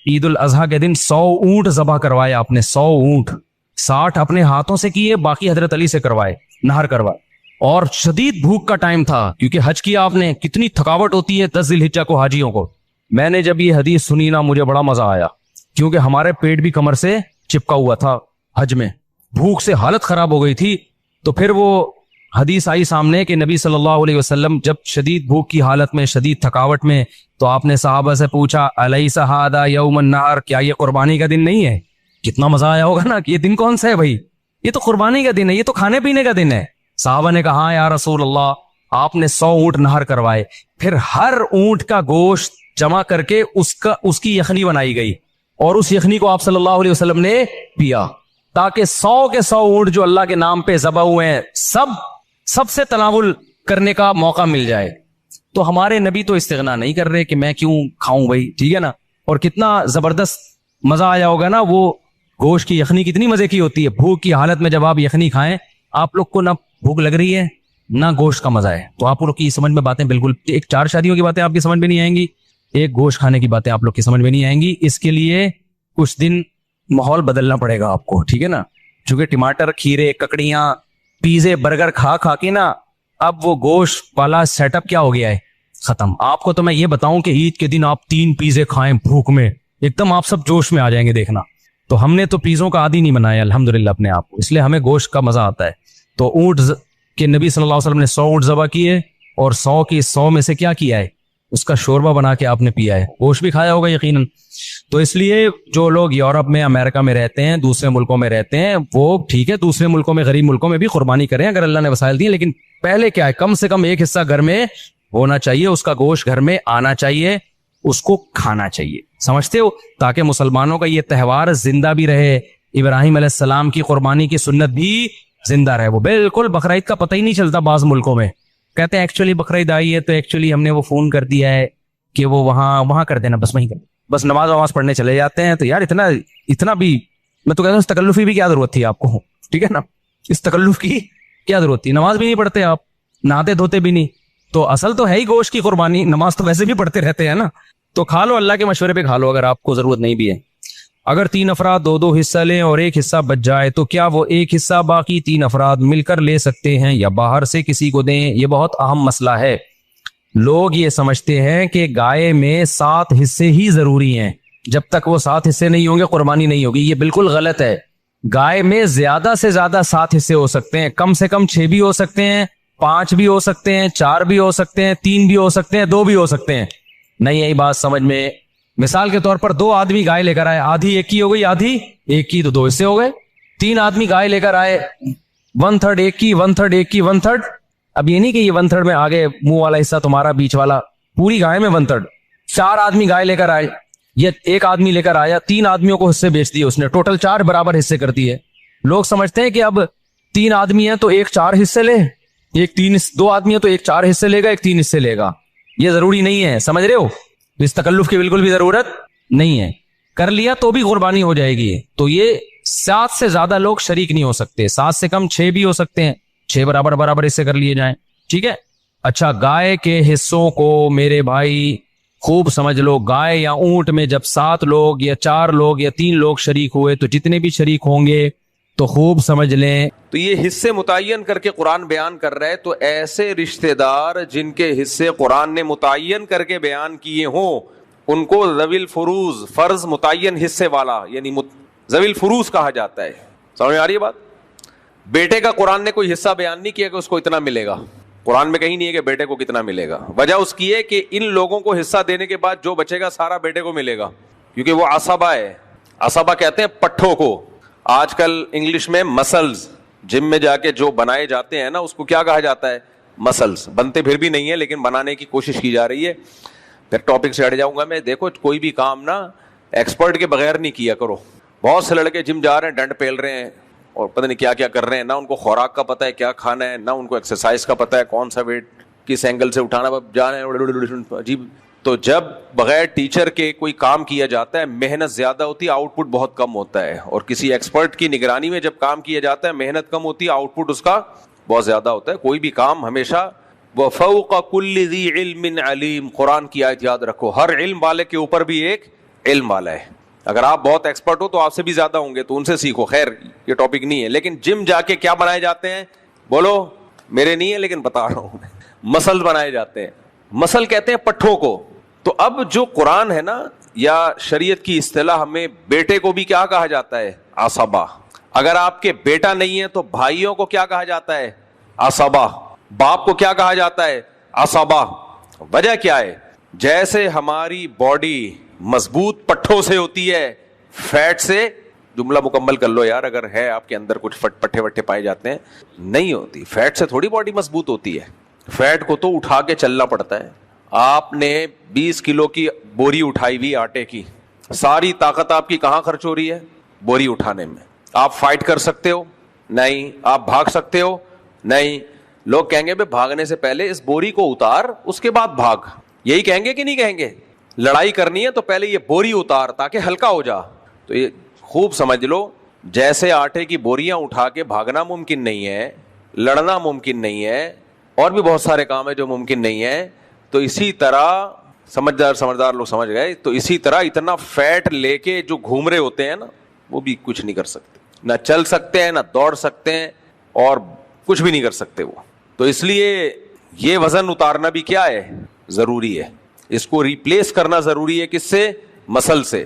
عید الاضحیٰ کے دن 100 اونٹ ذبح کروائے, آپ نے 100 اونٹ, 60 اپنے ہاتھوں سے کیے, باقی حضرت علی سے کروائے, نہر کروائے. اور شدید بھوک کا ٹائم تھا کیونکہ حج کیا آپ نے, کتنی تھکاوٹ ہوتی ہے 10 ذی الحجہ کو حاجیوں کو. میں نے جب یہ حدیث سنی نا مجھے بڑا مزہ آیا, کیونکہ ہمارے پیٹ بھی کمر سے چپکا ہوا تھا حج میں, بھوک سے حالت خراب ہو گئی تھی. تو پھر وہ حدیث آئی سامنے کہ نبی صلی اللہ علیہ وسلم جب شدید بھوک کی حالت میں, شدید تھکاوٹ میں, تو آپ نے صحابہ سے پوچھا الیس ھذا یوم النحر, کیا یہ قربانی کا دن نہیں ہے؟ کتنا مزہ آیا ہوگا نا کہ یہ دن کون سا ہے بھائی, یہ تو قربانی کا دن ہے, یہ تو کھانے پینے کا دن ہے. صحابہ نے کہا یا رسول اللہ, آپ نے 100 اونٹ نہر کروائے, پھر ہر اونٹ کا گوشت جمع کر کے اس کی یخنی بنائی گئی, اور اس یخنی کو آپ صلی اللہ علیہ وسلم نے پیا, تاکہ 100 کے 100 اونٹ جو اللہ کے نام پہ ذبح ہوئے ہیں سب سے تناول کرنے کا موقع مل جائے. تو ہمارے نبی تو استغنا نہیں کر رہے کہ میں کیوں کھاؤں بھائی, ٹھیک ہے نا. اور کتنا زبردست مزہ آیا ہوگا نا, وہ گوشت کی یخنی کتنی مزے کی ہوتی ہے. بھوک کی حالت میں جب آپ یخنی کھائیں, آپ لوگ کو نہ بھوک لگ رہی ہے نہ گوشت کا مزہ ہے, تو آپ لوگ کی سمجھ میں باتیں بالکل, ایک 4 شادیوں کی باتیں آپ کی سمجھ میں نہیں آئیں گی, ایک گوشت کھانے کی باتیں آپ لوگ کی سمجھ میں نہیں آئیں گی. اس کے لیے کچھ دن ماحول بدلنا پڑے گا آپ کو, ٹھیک ہے نا. چونکہ ٹماٹر, کھیرے, ککڑیاں, پیزے, برگر کھا کے نا اب وہ گوشت والا سیٹ اپ کیا ہو گیا ہے, ختم. آپ کو تو میں یہ بتاؤں کہ عید کے دن آپ 3 پیزے کھائیں بھوک میں, ایک دم آپ سب جوش میں آ جائیں گے, دیکھنا. تو ہم نے تو پیزوں کا عادی نہیں بنایا الحمدللہ اپنے آپ کو, اس لیے ہمیں گوشت کا مزہ آتا ہے. تو اونٹ کہ نبی صلی اللہ علیہ وسلم نے 100 اونٹ ذبح کیے, اور 100 کی 100 میں سے کیا کیا ہے, اس کا شوربہ بنا کے آپ نے پیا ہے, گوشت بھی کھایا ہوگا یقیناً. تو اس لیے جو لوگ یورپ میں, امریکہ میں رہتے ہیں, دوسرے ملکوں میں رہتے ہیں, وہ ٹھیک ہے, دوسرے ملکوں میں, غریب ملکوں میں بھی قربانی کریں اگر اللہ نے وسائل دیے, لیکن پہلے کیا ہے, کم سے کم ایک حصہ گھر میں ہونا چاہیے, اس کا گوشت گھر میں آنا چاہیے, اس کو کھانا چاہیے, سمجھتے ہو, تاکہ مسلمانوں کا یہ تہوار زندہ بھی رہے. ابراہیم علیہ السلام کی قربانی کی سنت بھی زندہ رہے. وہ بالکل بقرعید کا پتہ ہی نہیں چلتا بعض ملکوں میں, کہتے ہیں ایکچولی بقرعید آئی ہے تو ایکچولی ہم نے وہ فون کر دیا ہے کہ وہ وہاں کر دینا, بس وہیں کر, بس نماز پڑھنے چلے جاتے ہیں. تو یار اتنا بھی, میں تو کہتا ہوں اس تکلف کی کیا ضرورت تھی آپ کو, ٹھیک ہے نا, اس تکلف کی کیا ضرورت تھی. نماز بھی نہیں پڑھتے آپ, نہاتے دھوتے بھی نہیں, تو اصل تو ہے ہی گوشت کی قربانی, نماز تو ویسے بھی پڑھتے رہتے ہیں نا, تو کھا لو, اللہ کے مشورے پہ کھا لو اگر آپ کو ضرورت نہیں بھی ہے. اگر 3 افراد 2 حصہ لیں اور ایک حصہ بچ جائے تو کیا وہ ایک حصہ باقی 3 افراد مل کر لے سکتے ہیں یا باہر سے کسی کو دیں؟ یہ بہت اہم مسئلہ ہے. لوگ یہ سمجھتے ہیں کہ گائے میں 7 حصے ہی ضروری ہیں, جب تک وہ 7 حصے نہیں ہوں گے قربانی نہیں ہوگی. یہ بالکل غلط ہے. گائے میں زیادہ سے زیادہ 7 حصے ہو سکتے ہیں, کم سے کم 6 بھی ہو سکتے ہیں, 5 بھی ہو سکتے ہیں, 4 بھی ہو سکتے ہیں, 3 بھی ہو سکتے ہیں, 2 بھی ہو سکتے ہیں. نہیں یہی بات سمجھ میں, مثال کے طور پر 2 آدمی گائے لے کر آئے, آدھی ایک کی ہو گئی, آدھی ایک کی, تو 2 حصے ہو گئے. 3 آدمی گائے لے کر آئے, 1/3 ایک کی, 1/3 ایک کی, 1/3. اب یہ نہیں کہ یہ 1/3 میں آگے منہ والا حصہ تمہارا, بیچ والا, پوری گائے میں 1/3. 4 آدمی گائے لے کر آئے, یہ ایک آدمی لے کر آیا, 3 آدمیوں کو حصے بیچ دیے اس نے, ٹوٹل 4 برابر حصے کر دیے. لوگ سمجھتے ہیں کہ اب 3 آدمی ہیں تو ایک 4 حصے لے, 2 آدمی ہیں تو ایک 4 حصے لے گا, ایک 3 حصے لے گا. یہ ضروری نہیں ہے, سمجھ رہے ہو, اس تکلف کی بالکل بھی ضرورت نہیں ہے. کر لیا تو بھی قربانی ہو جائے گی. تو یہ 7 سے زیادہ لوگ شریک نہیں ہو سکتے, 7 سے کم 6 بھی ہو سکتے ہیں, 6 برابر حصے کر لیے جائیں, ٹھیک ہے. اچھا, گائے کے حصوں کو میرے بھائی خوب سمجھ لو, گائے یا اونٹ میں جب 7 لوگ یا 4 لوگ یا 3 لوگ شریک ہوئے تو جتنے بھی شریک ہوں گے تو خوب سمجھ لیں. تو یہ حصے متعین کر کے قرآن بیان کر رہا ہے, تو ایسے رشتہ دار جن کے حصے قرآن نے متعین کر کے بیان کیے ہوں ان کو ذوی الفروض, فرض متعین حصے والا یعنی ذوی الفروض کہا جاتا ہے. سمجھ میں آ رہی ہے بات؟ بیٹے کا قرآن نے کوئی حصہ بیان نہیں کیا کہ اس کو اتنا ملے گا, قرآن میں کہیں نہیں ہے کہ بیٹے کو کتنا ملے گا. وجہ اس کی ہے کہ ان لوگوں کو حصہ دینے کے بعد جو بچے گا سارا بیٹے کو ملے گا, کیونکہ وہ عصبہ ہے. عصبہ کہتے ہیں پٹھوں کو, آج کل انگلش میں مسلز, جم میں جا کے جو بنائے جاتے ہیں نا اس کو کیا کہا جاتا ہے, مسلز. بنتے پھر بھی نہیں ہے لیکن بنانے کی کوشش کی جا رہی ہے. پھر ٹاپک سے ہٹ جاؤں گا میں. دیکھو کوئی بھی کام نا ایکسپرٹ کے بغیر نہیں کیا کرو. بہت سے لڑکے جم جا رہے ہیں, ڈنڈ پھیل رہے ہیں اور پتہ نہیں کیا کیا کر رہے ہیں, نہ ان کو خوراک کا پتہ ہے کیا کھانا ہے, نہ ان کو ایکسرسائز کا پتہ ہے کون سا ویٹ کس اینگل سے اٹھانا جانا جی. تو جب بغیر ٹیچر کے کوئی کام کیا جاتا ہے محنت زیادہ ہوتی ہے, آؤٹ پٹ بہت کم ہوتا ہے. اور کسی ایکسپرٹ کی نگرانی میں جب کام کیا جاتا ہے محنت کم ہوتی ہے, آؤٹ پٹ اس کا بہت زیادہ ہوتا ہے. کوئی بھی کام ہمیشہ وَفَوْقَ كُلِّ ذِي عِلْمٍ عَلِيمٍ, قرآن کی آیت یاد رکھو, ہر علم والے کے اوپر بھی ایک علم والا ہے. اگر آپ بہت ایکسپرٹ ہو تو آپ سے بھی زیادہ ہوں گے, تو ان سے سیکھو. خیر یہ ٹاپک نہیں ہے, لیکن جم جا کے کیا بنائے جاتے ہیں, بولو میرے نہیں ہے لیکن بتا رہا ہوں, مسل بنائے جاتے ہیں. مسل کہتے ہیں پٹھوں کو. تو اب جو قرآن ہے نا, یا شریعت کی اصطلاح میں بیٹے کو بھی کیا کہا جاتا ہے, عصبہ. اگر آپ کے بیٹا نہیں ہے تو بھائیوں کو کیا کہا جاتا ہے, عصبہ. باپ کو کیا کہا جاتا ہے, عصبہ. وجہ کیا ہے, جیسے ہماری باڈی مضبوط پٹھوں سے ہوتی ہے, فیٹ سے, جملہ مکمل کر لو یار, اگر ہے آپ کے اندر کچھ پٹھے وٹھے پائے جاتے ہیں, نہیں ہوتی. فیٹ سے تھوڑی باڈی مضبوط ہوتی ہے, فیٹ کو تو اٹھا کے چلنا پڑتا ہے. آپ نے 20 کلو کی بوری اٹھائی ہوئی آٹے کی, ساری طاقت آپ کی کہاں خرچ ہو رہی ہے, بوری اٹھانے میں. آپ فائٹ کر سکتے ہو, نہیں. آپ بھاگ سکتے ہو, نہیں. لوگ کہیں گے بھائی بھاگنے سے پہلے اس بوری کو اتار, اس کے بعد بھاگ. یہی کہیں گے کہ نہیں کہیں گے؟ لڑائی کرنی ہے تو پہلے یہ بوری اتار تاکہ ہلکا ہو جا. تو یہ خوب سمجھ لو, جیسے آٹے کی بوریاں اٹھا کے بھاگنا ممکن نہیں ہے, لڑنا ممکن نہیں ہے, اور بھی بہت سارے کام ہیں جو ممکن نہیں ہے, تو اسی طرح سمجھدار لوگ سمجھ گئے, تو اسی طرح اتنا فیٹ لے کے جو گھوم رہے ہوتے ہیں نا, وہ بھی کچھ نہیں کر سکتے. نہ چل سکتے ہیں, نہ دوڑ سکتے ہیں, اور کچھ بھی نہیں کر سکتے وہ. تو اس لیے یہ وزن اتارنا بھی کیا ہے, ضروری ہے. اس کو ریپلیس کرنا ضروری ہے, کس سے, مسل سے.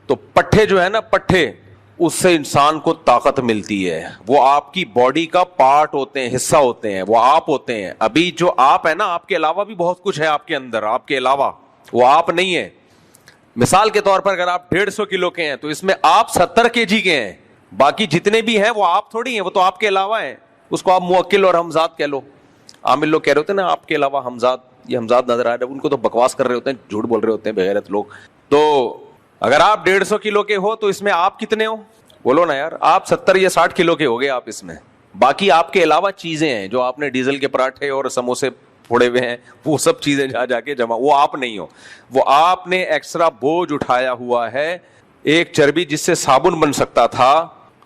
تو پٹھے جو ہے نا, پٹھے, اس سے انسان کو طاقت ملتی ہے. وہ آپ کی باڈی کا پارٹ ہوتے ہیں, حصہ ہوتے ہیں, وہ آپ ہوتے ہیں. ابھی جو آپ ہے نا, آپ کے علاوہ بھی بہت کچھ ہے آپ کے اندر, آپ کے علاوہ وہ آپ نہیں ہے. مثال کے طور پر اگر آپ 150 کلو کے ہیں تو اس میں آپ 70 kg کے ہیں, باقی جتنے بھی ہیں وہ آپ تھوڑی ہیں, وہ تو آپ کے علاوہ ہیں. اس کو آپ موکل اور ہمزاد کہہ لو. عامل لوگ کہہ رہے ہوتے ہیں نا آپ کے علاوہ ہمزاد, یہ ہمزاد نظر آ رہا ہے, ان کو تو بکواس کر رہے ہوتے ہیں, جھوٹ بول رہے ہوتے ہیں بغیرت لوگ. تو اگر آپ 150 کلو کے ہو تو اس میں آپ کتنے ہو, بولو نا یار, آپ 70 یا 60 کلو کے ہو گئے آپ اس میں. باقی آپ کے علاوہ چیزیں ہیں جو آپ نے ڈیزل کے پراٹھے اور سموسے پھوڑے ہوئے ہیں, وہ سب چیزیں جا کے جمع, وہ آپ نہیں ہو. وہ آپ نے ایکسٹرا بوجھ اٹھایا ہوا ہے, ایک چربی جس سے صابن بن سکتا تھا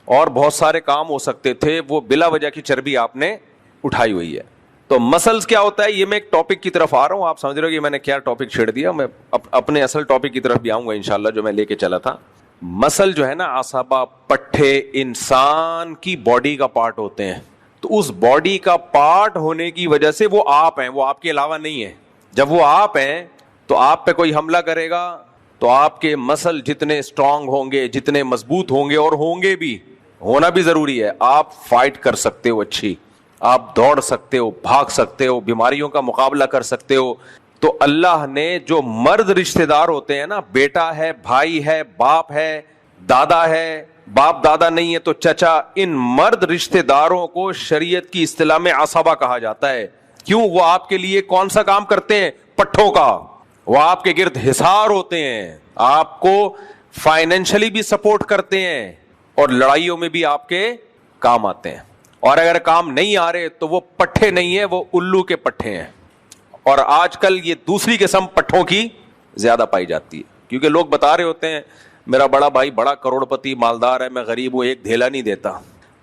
اور بہت سارے کام ہو سکتے تھے, وہ بلا وجہ کی چربی آپ نے اٹھائی ہوئی ہے. تو مسلز کیا ہوتا ہے, یہ میں ایک ٹاپک کی طرف آ رہا ہوں. آپ سمجھ رہے ہو کہ میں نے کیا ٹاپک چھیڑ دیا. میں اپنے اصل ٹاپک کی طرف بھی آؤں گا انشاءاللہ, جو میں لے کے چلا تھا. مسل جو ہے نا, عصبہ, پٹھے, انسان کی باڈی کا پارٹ ہوتے ہیں. تو اس باڈی کا پارٹ ہونے کی وجہ سے وہ آپ ہیں, وہ آپ کے علاوہ نہیں ہے. جب وہ آپ ہیں تو آپ پہ کوئی حملہ کرے گا تو آپ کے مسل جتنے اسٹرانگ ہوں گے, جتنے مضبوط ہوں گے, اور ہوں گے بھی, ہونا بھی ضروری ہے, آپ فائٹ کر سکتے ہو اچھی, آپ دوڑ سکتے ہو, بھاگ سکتے ہو, بیماریوں کا مقابلہ کر سکتے ہو. تو اللہ نے جو مرد رشتہ دار ہوتے ہیں نا, بیٹا ہے, بھائی ہے, باپ ہے, دادا ہے, باپ دادا نہیں ہے تو چچا, ان مرد رشتہ داروں کو شریعت کی اصطلاح میں عصبہ کہا جاتا ہے. کیوں؟ وہ آپ کے لیے کون سا کام کرتے ہیں, پٹھوں کا. وہ آپ کے گرد حصار ہوتے ہیں, آپ کو فائنینشلی بھی سپورٹ کرتے ہیں, اور لڑائیوں میں بھی آپ کے کام آتے ہیں. اور اگر کام نہیں آ رہے تو وہ پٹھے نہیں ہیں, وہ الو کے پٹھے ہیں. اور آج کل یہ دوسری قسم پٹھوں کی زیادہ پائی جاتی ہے, کیونکہ لوگ بتا رہے ہوتے ہیں میرا بڑا بھائی بڑا کروڑپتی مالدار ہے, میں غریب ہوں, ایک دھیلا نہیں دیتا,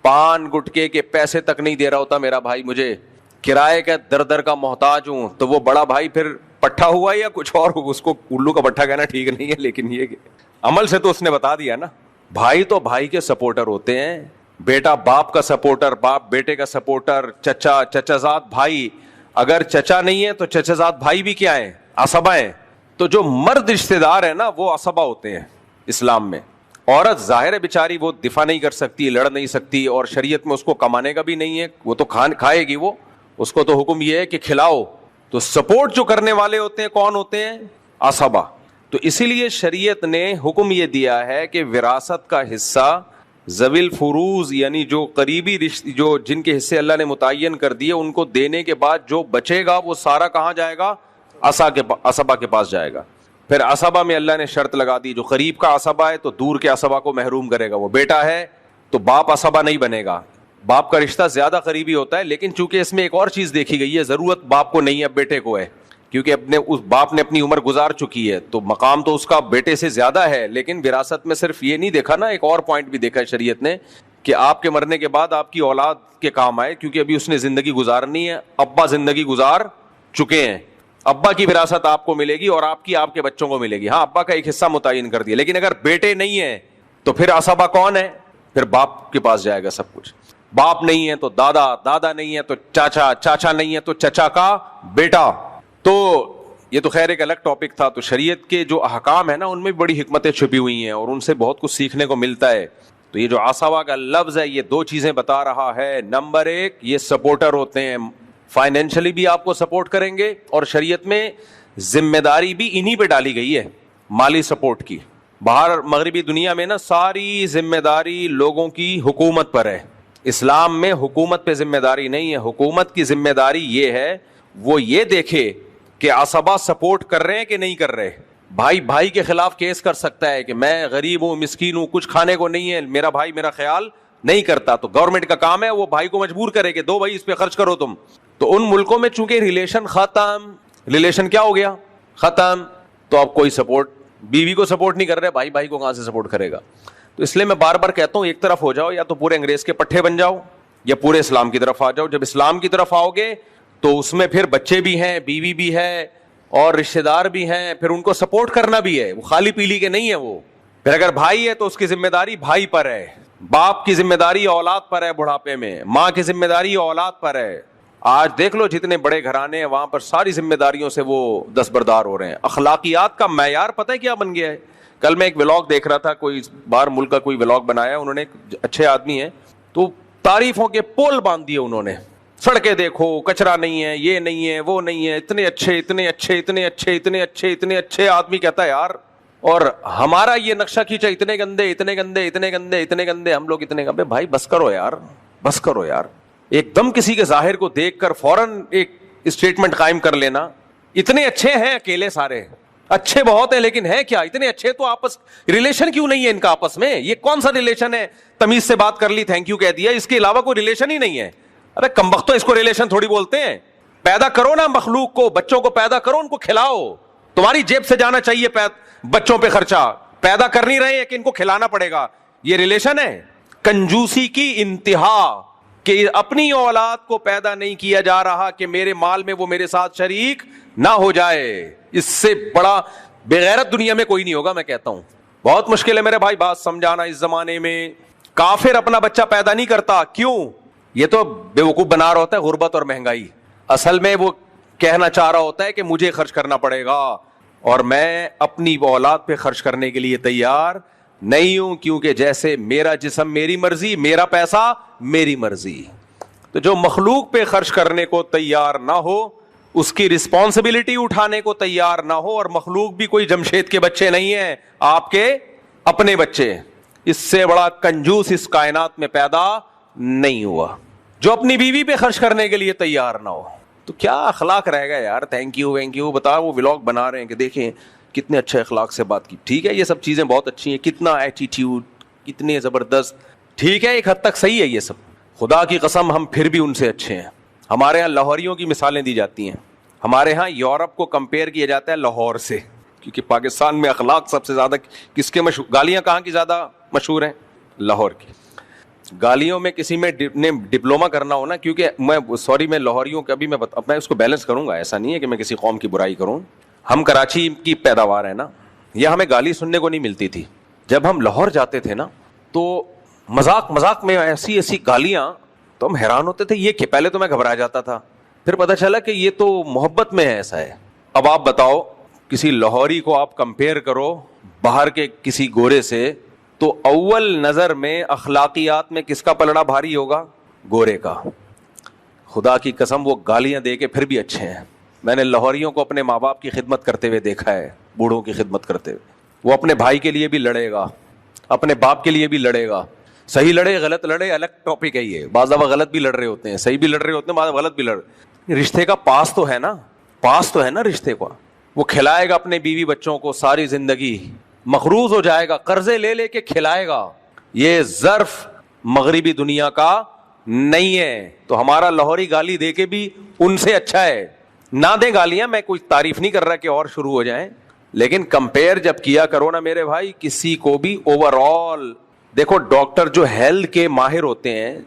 پان گٹکے کے پیسے تک نہیں دے رہا ہوتا میرا بھائی, مجھے کرائے کا در در کا محتاج ہوں. تو وہ بڑا بھائی پھر پٹھا ہوا یا کچھ اور, اس کو الو کا پٹھا کہنا ٹھیک نہیں ہے, لیکن یہ عمل سے تو اس نے بتا دیا نا. بھائی تو بھائی کے سپورٹر ہوتے ہیں, بیٹا باپ کا سپورٹر, باپ بیٹے کا سپورٹر, چچا زاد بھائی. اگر چچا نہیں ہے تو چچا زاد بھائی بھی کیا ہیں, عصبہ ہیں. تو جو مرد رشتہ دار ہیں نا, وہ عصبہ ہوتے ہیں اسلام میں. عورت ظاہر ہے بیچاری, وہ دفاع نہیں کر سکتی, لڑ نہیں سکتی, اور شریعت میں اس کو کمانے کا بھی نہیں ہے, وہ تو کھائے گی, وہ اس کو تو حکم یہ ہے کہ کھلاؤ. تو سپورٹ جو کرنے والے ہوتے ہیں کون ہوتے ہیں, عصبہ. تو اسی لیے شریعت نے حکم یہ دیا ہے کہ وراثت کا حصہ ذوی الفروض, یعنی جو قریبی رشتے, جو جن کے حصے اللہ نے متعین کر دیے, ان کو دینے کے بعد جو بچے گا وہ سارا کہاں جائے گا, عصبہ کے پاس جائے گا. پھر عصبہ میں اللہ نے شرط لگا دی, جو قریب کا عصبہ ہے تو دور کے عصبہ کو محروم کرے گا. وہ بیٹا ہے تو باپ عصبہ نہیں بنے گا, باپ کا رشتہ زیادہ قریبی ہوتا ہے, لیکن چونکہ اس میں ایک اور چیز دیکھی گئی ہے, ضرورت باپ کو نہیں ہے, بیٹے کو ہے, کیونکہ اپنے اس باپ نے اپنی عمر گزار چکی ہے, تو مقام تو اس کا بیٹے سے زیادہ ہے. لیکن وراثت میں صرف یہ نہیں دیکھا نا, ایک اور پوائنٹ بھی دیکھا ہے شریعت نے, کہ آپ کے مرنے کے بعد آپ کی اولاد کے کام آئے, کیونکہ ابھی اس نے زندگی گزارنی ہے, ابا زندگی گزار چکے ہیں, ابا کی وراثت آپ کو ملے گی اور آپ کی آپ کے بچوں کو ملے گی. ہاں ابا کا ایک حصہ متعین کر دیا, لیکن اگر بیٹے نہیں ہیں تو پھر عصبہ کون ہے؟ پھر باپ کے پاس جائے گا سب کچھ. باپ نہیں ہے تو دادا, دادا نہیں ہے تو چاچا, چاچا نہیں ہے تو چچا کا بیٹا. تو یہ تو خیر ایک الگ ٹاپک تھا. تو شریعت کے جو احکام ہے نا, ان میں بڑی حکمتیں چھپی ہوئی ہیں اور ان سے بہت کچھ سیکھنے کو ملتا ہے. تو یہ جو عصبہ کا لفظ ہے یہ دو چیزیں بتا رہا ہے. نمبر ایک, یہ سپورٹر ہوتے ہیں, فائنینشلی بھی آپ کو سپورٹ کریں گے, اور شریعت میں ذمہ داری بھی انہی پہ ڈالی گئی ہے مالی سپورٹ کی. باہر مغربی دنیا میں نا ساری ذمہ داری لوگوں کی حکومت پر ہے. اسلام میں حکومت پہ ذمہ داری نہیں ہے. حکومت کی ذمہ داری یہ ہے وہ یہ دیکھے کہ عصبہ سپورٹ کر رہے ہیں کہ نہیں کر رہے. بھائی بھائی کے خلاف کیس کر سکتا ہے کہ میں غریب ہوں, مسکین ہوں, کچھ کھانے کو نہیں ہے, میرا بھائی میرا خیال نہیں کرتا, تو گورنمنٹ کا کام ہے وہ بھائی کو مجبور کرے کہ دو بھائی اس پہ خرچ کرو تم. تو ان ملکوں میں چونکہ ریلیشن ختم, ریلیشن کیا ہو گیا ختم, تو اب کوئی سپورٹ بیوی کو سپورٹ نہیں کر رہے, بھائی بھائی کو کہاں سے سپورٹ کرے گا. تو اس لیے میں بار بار کہتا ہوں ایک طرف ہو جاؤ, یا تو پورے انگریز کے پٹھے بن جاؤ یا پورے اسلام کی طرف آ جاؤ. جب اسلام کی طرف آؤ گے تو اس میں پھر بچے بھی ہیں, بیوی بھی ہے اور رشتہ دار بھی ہیں, پھر ان کو سپورٹ کرنا بھی ہے, وہ خالی پیلی کے نہیں ہے وہ. پھر اگر بھائی ہے تو اس کی ذمہ داری بھائی پر ہے, باپ کی ذمہ داری اولاد پر ہے بڑھاپے میں, ماں کی ذمہ داری اولاد پر ہے. آج دیکھ لو جتنے بڑے گھرانے ہیں وہاں پر ساری ذمہ داریوں سے وہ دستبردار ہو رہے ہیں. اخلاقیات کا معیار پتہ ہے کیا بن گیا ہے. کل میں ایک ولاگ دیکھ رہا تھا, کوئی باہر ملک کا کوئی ولاگ بنایا انہوں نے, اچھے آدمی ہیں, تو تعریفوں کے پول باندھ دیے انہوں نے. سڑکیں دیکھو, کچرا نہیں ہے, یہ نہیں ہے, وہ نہیں ہے, اتنے اچھے اتنے اچھے اتنے اچھے اتنے اچھے اتنے اچھے. آدمی کہتا ہے یار, اور ہمارا یہ نقشہ کھینچا اتنے گندے اتنے گندے اتنے گندے اتنے گندے, ہم لوگ اتنے گندے. بھائی بس کرو یار, بس کرو یار. ایک دم کسی کے ظاہر کو دیکھ کر فوراً ایک اسٹیٹمنٹ قائم کر لینا, اتنے اچھے ہیں اکیلے سارے, اچھے بہت ہیں لیکن ہے کیا اتنے اچھے, تو آپس ریلیشن کیوں نہیں ہے ان کا آپس میں؟ یہ کون سا ریلیشن ہے؟ تمیز سے بات کر لی, تھینک یو کہہ دیا, اس کے علاوہ کوئی ریلیشن ہی نہیں ہے. ارے کمبختو, اس کو ریلیشن تھوڑی بولتے ہیں. پیدا کرو نا مخلوق کو, بچوں کو پیدا کرو, ان کو کھلاؤ. تمہاری جیب سے جانا چاہیے بچوں پہ خرچہ, پیدا کر نہیں رہے کہ ان کو کھلانا پڑے گا. یہ ریلیشن ہے؟ کنجوسی کی انتہا, کہ اپنی اولاد کو پیدا نہیں کیا جا رہا کہ میرے مال میں وہ میرے ساتھ شریک نہ ہو جائے. اس سے بڑا بےغیرت دنیا میں کوئی نہیں ہوگا. میں کہتا ہوں بہت مشکل ہے میرے بھائی بات سمجھانا. اس زمانے میں کافر اپنا بچہ پیدا نہیں کرتا. کیوں؟ یہ تو بیوقوف بنا رہا ہوتا ہے غربت اور مہنگائی. اصل میں وہ کہنا چاہ رہا ہوتا ہے کہ مجھے خرچ کرنا پڑے گا اور میں اپنی اولاد پہ خرچ کرنے کے لیے تیار نہیں ہوں, کیونکہ جیسے میرا جسم میری مرضی, میرا پیسہ میری مرضی. تو جو مخلوق پہ خرچ کرنے کو تیار نہ ہو, اس کی رسپانسبلٹی اٹھانے کو تیار نہ ہو, اور مخلوق بھی کوئی جمشید کے بچے نہیں ہیں, آپ کے اپنے بچے, اس سے بڑا کنجوس اس کائنات میں پیدا نہیں ہوا جو اپنی بیوی پہ خرچ کرنے کے لیے تیار نہ ہو. تو کیا اخلاق رہ گا یار. تھینک یو وینک یو بتا, وہ ولاگ بنا رہے ہیں کہ دیکھیں کتنے اچھے اخلاق سے بات کی. ٹھیک ہے یہ سب چیزیں بہت اچھی ہیں, کتنا ایٹیٹیوڈ, کتنے زبردست, ٹھیک ہے ایک حد تک صحیح ہے یہ سب. خدا کی قسم ہم پھر بھی ان سے اچھے ہیں. ہمارے ہاں لاہوریوں کی مثالیں دی جاتی ہیں. ہمارے ہاں یورپ کو کمپیئر کیا جاتا ہے لاہور سے, کیونکہ پاکستان میں اخلاق سب سے زیادہ کس کے مشہور, گالیاں کہاں کی زیادہ مشہور ہیں؟ لاہور کی. گالیوں میں کسی میں ڈپلوما کرنا ہونا, کیونکہ میں لاہوریوں کا بھی میں اس کو بیلنس کروں گا, ایسا نہیں ہے کہ میں کسی قوم کی برائی کروں. ہم کراچی کی پیداوار ہے نا, یہ ہمیں گالی سننے کو نہیں ملتی تھی. جب ہم لاہور جاتے تھے نا تو مذاق مذاق میں ایسی ایسی گالیاں, تو ہم حیران ہوتے تھے. یہ کہ پہلے تو میں گھبرا جاتا تھا, پھر پتہ چلا کہ یہ تو محبت میں ہے, ایسا ہے. اب آپ بتاؤ کسی لاہوری کو آپ کمپیئر کرو باہر کے کسی گورے سے, تو اول نظر میں اخلاقیات میں کس کا پلڑا بھاری ہوگا؟ گورے کا. خدا کی قسم وہ گالیاں دے کے پھر بھی اچھے ہیں. میں نے لاہوریوں کو اپنے ماں باپ کی خدمت کرتے ہوئے دیکھا ہے, بوڑھوں کی خدمت کرتے ہوئے. وہ اپنے بھائی کے لیے بھی لڑے گا, اپنے باپ کے لیے بھی لڑے گا. صحیح لڑے غلط لڑے الگ ٹاپک ہے یہ. بعض دفعہ غلط بھی لڑ رہے ہوتے ہیں, صحیح بھی لڑ رہے ہوتے ہیں, بعض غلط بھی لڑ رہے. رشتے کا پاس تو ہے نا, پاس تو ہے نا رشتے کا. وہ کھلائے گا اپنے بیوی بچوں کو ساری زندگی, مقروض ہو جائے گا, قرضے لے لے کے کھلائے گا. یہ ظرف مغربی دنیا کا نہیں ہے. تو ہمارا لاہوری گالی دے کے بھی ان سے اچھا ہے. نہ دیں گالیاں, میں کوئی تعریف نہیں کر رہا کہ اور شروع ہو جائیں, لیکن کمپیئر جب کیا کرو نا میرے بھائی کسی کو بھی اوور آل. دیکھو ڈاکٹر جو ہیلتھ کے ماہر ہوتے ہیں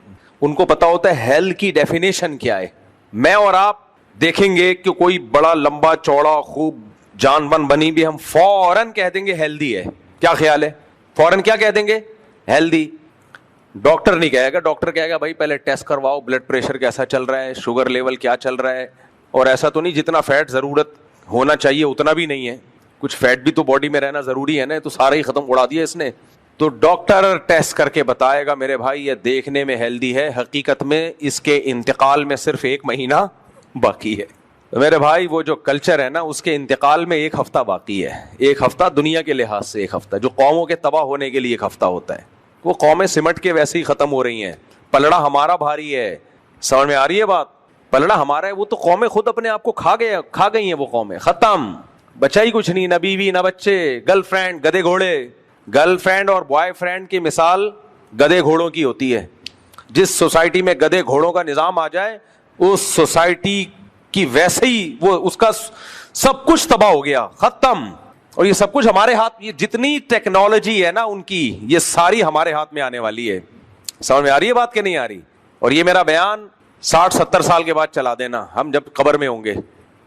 ان کو پتا ہوتا ہے ہیلتھ کی ڈیفینیشن کیا ہے. میں اور آپ دیکھیں گے کہ کوئی بڑا لمبا چوڑا خوب جان بن بنی بھی, ہم فوراً کہہ دیں گے ہیلدی ہے. کیا خیال ہے؟ فوراً کیا کہہ دیں گے؟ ہیلدی. ڈاکٹر نہیں کہے گا, ڈاکٹر کہے گا بھائی پہلے ٹیسٹ کرواؤ, بلڈ پریشر کیسا چل رہا ہے, شوگر لیول کیا چل رہا ہے, اور ایسا تو نہیں جتنا فیٹ ضرورت ہونا چاہیے اتنا بھی نہیں ہے, کچھ فیٹ بھی تو باڈی میں رہنا ضروری ہے نا, تو سارا ہی ختم اڑا دیا اس نے. تو ڈاکٹر ٹیسٹ کر کے بتائے گا میرے بھائی یہ دیکھنے میں ہیلدی ہے, حقیقت میں اس کے انتقال میں صرف 1 مہینہ باقی ہے. میرے بھائی وہ جو کلچر ہے نا اس کے انتقال میں 1 ہفتہ باقی ہے. 1 ہفتہ دنیا کے لحاظ سے 1 ہفتہ, جو قوموں کے تباہ ہونے کے لیے 1 ہفتہ ہوتا ہے, وہ قومیں سمٹ کے ویسے ہی ختم ہو رہی ہیں. پلڑا ہمارا بھاری ہے, سمجھ میں آ رہی ہے بات؟ پلڑا ہمارا ہے, وہ تو قومیں خود اپنے آپ کو کھا گئی ہیں. وہ قومیں ختم, بچا ہی کچھ نہیں, نہ بیوی نہ بچے, گرل فرینڈ گدے گھوڑے. گرل فرینڈ اور بوائے فرینڈ کی مثال گدے گھوڑوں کی ہوتی ہے. جس سوسائٹی میں گدے گھوڑوں کا نظام آ جائے اس سوسائٹی کی ویسے ہی وہ اس کا سب کچھ تباہ ہو گیا, ختم. اور یہ سب کچھ ہمارے ہاتھ, یہ جتنی ٹیکنالوجی ہے نا ان کی, یہ ساری ہمارے ہاتھ میں آنے والی ہے. سمجھ میں آ رہی ہے بات کہ نہیں آ رہی؟ اور یہ میرا بیان 60-70 سال کے بعد چلا دینا, ہم جب قبر میں ہوں گے,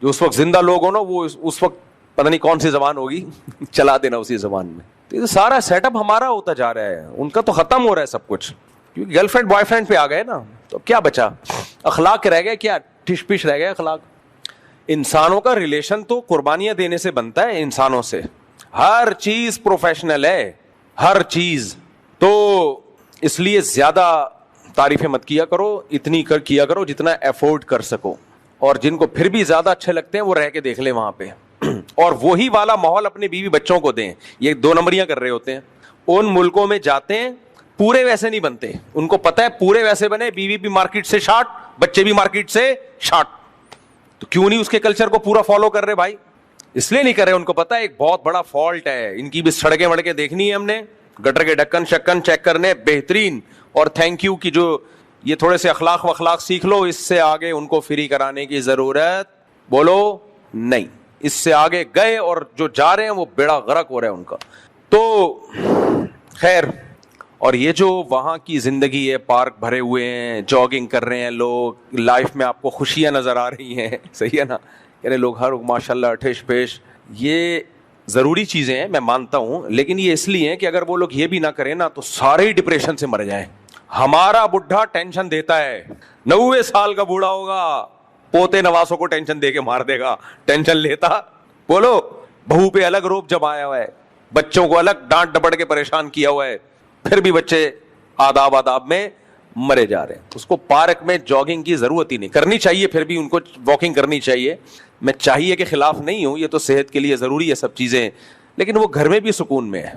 جو اس وقت زندہ لوگ ہو نا وہ اس وقت پتہ نہیں کون سی زبان ہوگی چلا دینا اسی زبان میں. تو یہ سارا سیٹ اپ ہمارا ہوتا جا رہا ہے, ان کا تو ختم ہو رہا ہے سب کچھ, کیونکہ گرل فرینڈ بوائے فرینڈ پہ آ گئے نا. تو کیا بچا؟ اخلاق رہ گئے, کیا ٹش پش رہ گئے اخلاق؟ انسانوں کا ریلیشن تو قربانیاں دینے سے بنتا ہے انسانوں سے, ہر چیز پروفیشنل ہے, ہر چیز. تو اس لیے زیادہ تعریفیں مت کیا کرو, اتنی کیا کرو جتنا افورڈ کر سکو, اور جن کو پھر بھی زیادہ اچھے لگتے ہیں وہ رہ کے دیکھ لیں وہاں پہ, اور وہی والا ماحول اپنے بیوی بچوں کو دیں. یہ 2 نمبریاں کر رہے ہوتے ہیں, ان ملکوں میں جاتے ہیں پورے ویسے نہیں بنتے, ان کو پتہ ہے پورے ویسے بنے, بیوی بھی مارکیٹ سے شارٹ, بچے بھی مارکیٹ سے شارٹ. تو کیوں نہیں اس کے کلچر کو پورا فالو کر رہے بھائی؟ اس لیے نہیں کر رہے, ان کو پتا ہے ایک بہت بڑا فالٹ ہے ان کی بھی. سڑکیں وڑکیں دیکھنی ہے ہم نے, گٹر کے ڈھکن شکن چیک کرنے بہترین, اور تھینک یو کی جو یہ تھوڑے سے اخلاق وخلاق سیکھ لو, اس سے آگے ان کو فری کرانے کی ضرورت بولو نہیں. اس سے آگے گئے اور جو جا رہے ہیں وہ بیڑا غرق ہو رہا ہے ان کا. تو خیر, اور یہ جو وہاں کی زندگی ہے, پارک بھرے ہوئے ہیں, جاگنگ کر رہے ہیں لوگ, لائف میں آپ کو خوشیاں نظر آ رہی ہیں, صحیح ہے نا, یعنی لوگ ہر ماشاء اللہ ٹھش پیش, یہ ضروری چیزیں ہیں میں مانتا ہوں, لیکن یہ اس لیے ہیں کہ اگر وہ لوگ یہ بھی نہ کریں نا تو سارے ہی ڈپریشن سے مر جائیں. ہمارا بڈھا ٹینشن دیتا ہے, 90 سال کا بوڑھا ہوگا, پوتے نواسوں کو ٹینشن دے کے مار دے گا, ٹینشن لیتا. بولو, بہو پہ الگ روپ جمایا ہوا ہے, بچوں کو الگ ڈانٹ ڈپٹ کے پریشان کیا ہوا ہے, پھر بھی بچے آداب میں مرے جا رہے ہیں. اس کو پارک میں جاگنگ کی ضرورت ہی نہیں, کرنی چاہیے پھر بھی ان کو واکنگ کرنی چاہیے, میں چاہیے کے خلاف نہیں ہوں, یہ تو صحت کے لیے ضروری ہے سب چیزیں, لیکن وہ گھر میں بھی سکون میں ہے.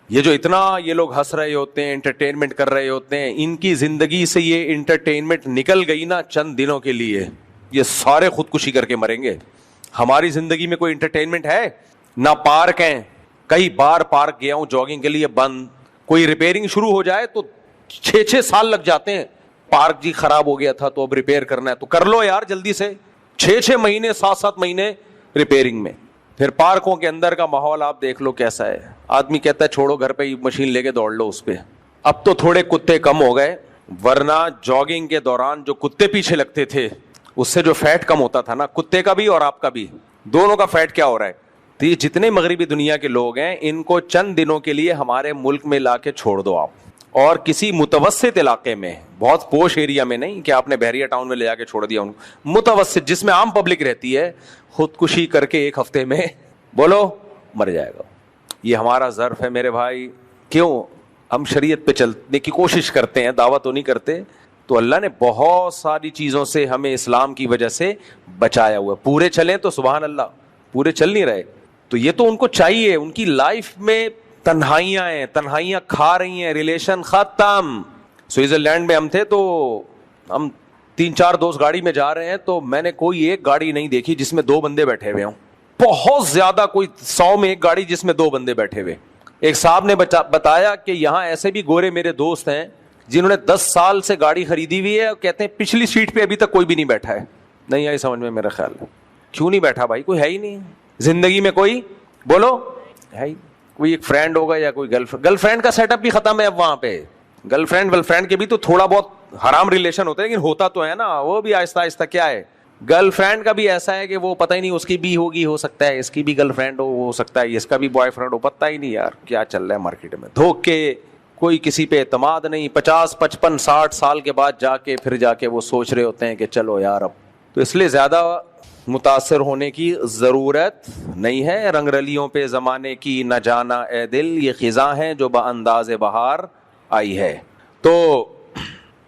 یہ جو اتنا یہ لوگ ہنس رہے ہوتے ہیں, انٹرٹینمنٹ کر رہے ہوتے ہیں, ان کی زندگی سے یہ انٹرٹینمنٹ نکل گئی نا چند دنوں کے لیے, یہ سارے خودکشی کر کے مریں گے. ہماری زندگی میں کوئی انٹرٹینمنٹ ہے نہ, پارک ہیں, کئی بار پارک گیا ہوں جاگنگ کے لیے, بند. کوئی ریپیئرنگ شروع ہو جائے تو 6 سال لگ جاتے ہیں. پارک جی خراب ہو گیا تھا تو اب ریپیئر کرنا ہے, تو کر لو یار جلدی سے, 6 مہینے 7 مہینے ریپیئرنگ میں. پھر پارکوں کے اندر کا ماحول آپ دیکھ لو کیسا ہے, آدمی کہتا ہے چھوڑو گھر پہ ہی مشین لے کے دوڑ لو اس پہ. اب تو تھوڑے کتے کم ہو گئے, ورنہ جاگنگ کے دوران جو کتے پیچھے لگتے تھے اس سے جو فیٹ کم ہوتا تھا نا, کتے کا بھی اور آپ کا بھی, دونوں کا فیٹ کیا ہو رہا ہے. تو یہ جتنے مغربی دنیا کے لوگ ہیں ان کو چند دنوں کے لیے ہمارے ملک میں لا کے چھوڑ دو آپ, اور کسی متوسط علاقے میں, بہت پوش ایریا میں نہیں کہ آپ نے بحریہ ٹاؤن میں لے جا کے چھوڑ دیا ان کو, متوسط جس میں عام پبلک رہتی ہے, خودکشی کر کے 1 ہفتے میں بولو مر جائے گا. یہ ہمارا ظرف ہے میرے بھائی. کیوں؟ ہم شریعت پہ چلنے کی کوشش کرتے ہیں, دعوت تو نہیں کرتے. تو اللہ نے بہت ساری چیزوں سے ہمیں اسلام کی وجہ سے بچایا ہوا. پورے چلیں تو سبحان اللہ, پورے چل نہیں رہے. تو یہ تو ان کو چاہیے, ان کی لائف میں تنہائیاں ہیں, تنہائیاں کھا رہی ہیں, ریلیشن ختم. سوئٹزرلینڈ میں ہم تھے تو ہم 3-4 دوست گاڑی میں جا رہے ہیں, تو میں نے کوئی ایک گاڑی نہیں دیکھی جس میں 2 بندے بیٹھے ہوئے ہوں. بہت زیادہ کوئی 100 میں ایک گاڑی جس میں 2 بندے بیٹھے ہوئے. ایک صاحب نے بتایا کہ یہاں ایسے بھی گورے میرے دوست ہیں جنہوں نے 10 سال سے گاڑی خریدی ہوئی ہے, کہتے ہیں پچھلی سیٹ پہ ابھی تک کوئی بھی نہیں بیٹھا ہے. نہیں آئی سمجھ میں میرا خیال ہے. کیوں نہیں بیٹھا بھائی؟ کوئی ہے ہی نہیں زندگی میں, کوئی بولو ہے ہی. کوئی ایک فرینڈ ہوگا یا کوئی گرل فرینڈ کا سیٹ اپ بھی ختم ہے اب وہاں پہ. گرل فرینڈ کے بھی تو تھوڑا بہت حرام ریلیشن ہوتا ہے, لیکن ہوتا تو ہے نا, وہ بھی آہستہ آہستہ. کیا ہے گرل فرینڈ کا بھی ایسا ہے کہ وہ پتہ ہی نہیں, اس کی بھی ہوگی, ہو سکتا ہے اس کی بھی گرل فرینڈ ہو سکتا ہے اس کا بھی بوائے فرینڈ ہو, پتہ ہی نہیں یار کیا چل رہا ہے مارکیٹ میں. دھوکے, کوئی کسی پہ اعتماد نہیں. 50 55 60 سال کے بعد جا کے وہ سوچ رہے ہوتے ہیں کہ چلو یار اب. تو اس لیے زیادہ متاثر ہونے کی ضرورت نہیں ہے. رنگ رلیوں پہ زمانے کی نہ جانا اے دل, یہ خزاں ہے جو بانداز بہار آئی ہے. تو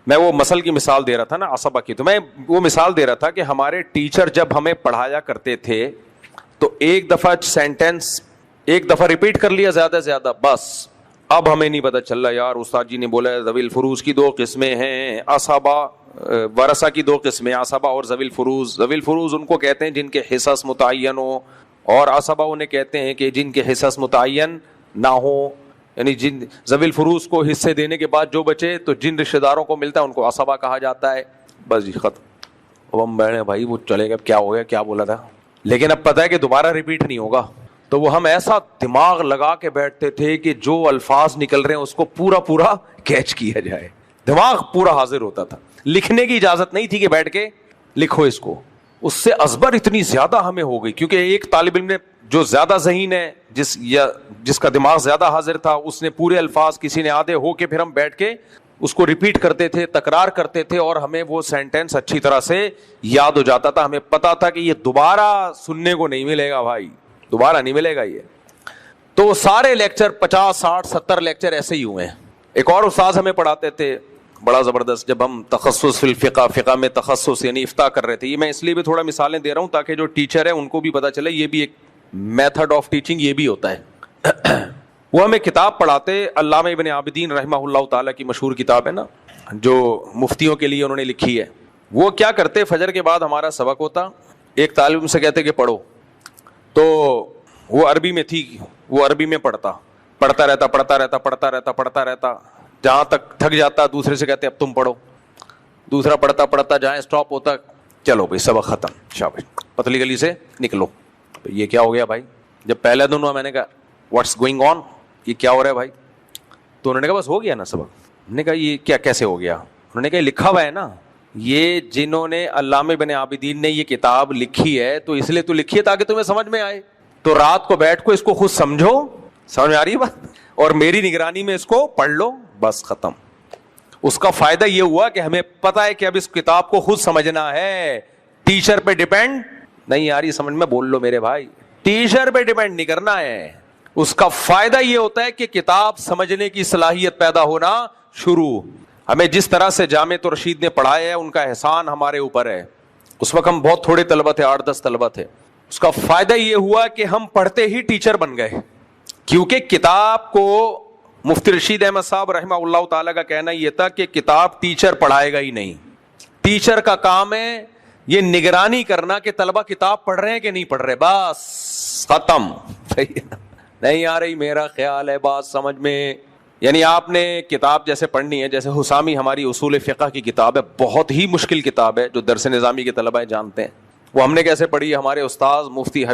میں وہ مسل کی مثال دے رہا تھا نا عصبہ کی, تو میں وہ مثال دے رہا تھا کہ ہمارے ٹیچر جب ہمیں پڑھایا کرتے تھے تو ایک دفعہ سینٹینس ایک دفعہ ریپیٹ کر لیا زیادہ سے زیادہ بس. اب ہمیں نہیں پتہ چل رہا یار استاد جی نے بولا ذوی الفروز کی 2 قسمیں ہیں, عصبہ ورثہ کی 2 قسمیں, عصبہ اور ذوی الفروز. ذوی الفروز ان کو کہتے ہیں جن کے حصص متعین ہو, اور عصبہ انہیں کہتے ہیں کہ جن کے حصص متعین نہ ہو, یعنی جن ذوی الفروز کو حصے دینے کے بعد جو بچے تو جن رشتہ داروں کو ملتا ہے ان کو عصبہ کہا جاتا ہے. بس جی ختم. اب ہم بیٹھے بھائی وہ چلے گا, کیا ہو گیا, کیا بولا تھا, لیکن اب پتہ ہے کہ دوبارہ ریپیٹ نہیں ہوگا. تو وہ ہم ایسا دماغ لگا کے بیٹھتے تھے کہ جو الفاظ نکل رہے ہیں اس کو پورا کیچ کیا جائے. دماغ پورا حاضر ہوتا تھا. لکھنے کی اجازت نہیں تھی کہ بیٹھ کے لکھو اس کو. اس سے ازبر اتنی زیادہ ہمیں ہو گئی, کیونکہ ایک طالب علم نے جو زیادہ ذہین ہے, جس کا دماغ زیادہ حاضر تھا, اس نے پورے الفاظ, کسی نے آدھے ہو کے, پھر ہم بیٹھ کے اس کو ریپیٹ کرتے تھے, تکرار کرتے تھے, اور ہمیں وہ سینٹینس اچھی طرح سے یاد ہو جاتا تھا. ہمیں پتا تھا کہ یہ دوبارہ سننے کو نہیں ملے گا بھائی, دوبارہ نہیں ملے گا یہ. تو سارے لیکچر 50 60 70 لیکچر ایسے ہی ہوئے ہیں. ایک اور استاذ ہمیں پڑھاتے تھے بڑا زبردست, جب ہم تخصص فی الفقہ, فقہ میں تخصص یعنی افتاء کر رہے تھے. یہ میں اس لیے بھی تھوڑا مثالیں دے رہا ہوں تاکہ جو ٹیچر ہے ان کو بھی پتا چلے یہ بھی ایک میتھڈ آف ٹیچنگ یہ بھی ہوتا ہے. وہ ہمیں کتاب پڑھاتے, علامہ ابن عابدین رحمہ اللہ تعالیٰ کی مشہور کتاب ہے نا, جو مفتیوں کے لیے انہوں نے لکھی ہے. وہ کیا کرتے, فجر کے بعد ہمارا سبق ہوتا, ایک طالب علم سے کہتے کہ پڑھو, تو وہ عربی میں تھی, وہ عربی میں پڑھتا رہتا, جہاں تک تھک جاتا دوسرے سے کہتے اب تم پڑھو. دوسرا پڑھتا جہاں اسٹاپ ہوتا, چلو بھائی سبق ختم, شاباش پتلی گلی سے نکلو. یہ کیا ہو گیا بھائی؟ جب پہلے دن ہوا میں نے کہا واٹس گوئنگ آن, یہ کیا ہو رہا ہے بھائی؟ تو انہوں نے کہا بس ہو گیا نا سبق. ہم نے کہا یہ کیا کیسے ہو گیا؟ انہوں نے کہا لکھا ہوا ہے نا, یہ جنہوں نے علامہ ابن عابدین نے یہ کتاب لکھی ہے تو اس لیے تو لکھی ہے تاکہ تمہیں سمجھ میں آئے. تو رات کو بیٹھ کو اس کو خود سمجھو, سمجھ میں آ رہی ہے بات, اور میری نگرانی میں اس کو پڑھ لو, بس ختم. اس کا فائدہ یہ ہوا کہ ہمیں پتا ہے کہ اب اس کتاب کو خود سمجھنا ہے, ٹیچر پہ ڈیپینڈ نہیں. آ رہی سمجھ میں؟ بول لو میرے بھائی, ٹیچر پہ ڈیپینڈ نہیں کرنا ہے. اس کا فائدہ یہ ہوتا ہے کہ کتاب سمجھنے کی صلاحیت پیدا ہونا شروع. ہمیں جس طرح سے جامع رشید نے پڑھایا ہے ان کا احسان ہمارے اوپر ہے. اس وقت ہم بہت تھوڑے طلبہ تھے, 8-10 طلبہ تھے. اس کا فائدہ یہ ہوا کہ ہم پڑھتے ہی ٹیچر بن گئے, کیونکہ کتاب کو مفتی رشید احمد صاحب رحمہ اللہ تعالیٰ کا کہنا یہ تھا کہ کتاب ٹیچر پڑھائے گا ہی نہیں. ٹیچر کا کام ہے یہ نگرانی کرنا کہ طلبہ کتاب پڑھ رہے ہیں کہ نہیں پڑھ رہے, بس ختم. نہیں آ رہی میرا خیال ہے بات سمجھ میں؟ یعنی آپ نے کتاب جیسے پڑھنی ہے, جیسے حسامی ہماری اصول فقہ کی کتاب ہے, بہت ہی مشکل کتاب ہے, جو درس نظامی کے طلبہ جانتے ہیں. وہ ہم نے کیسے پڑھی, ہمارے استاذ مفتی حبیب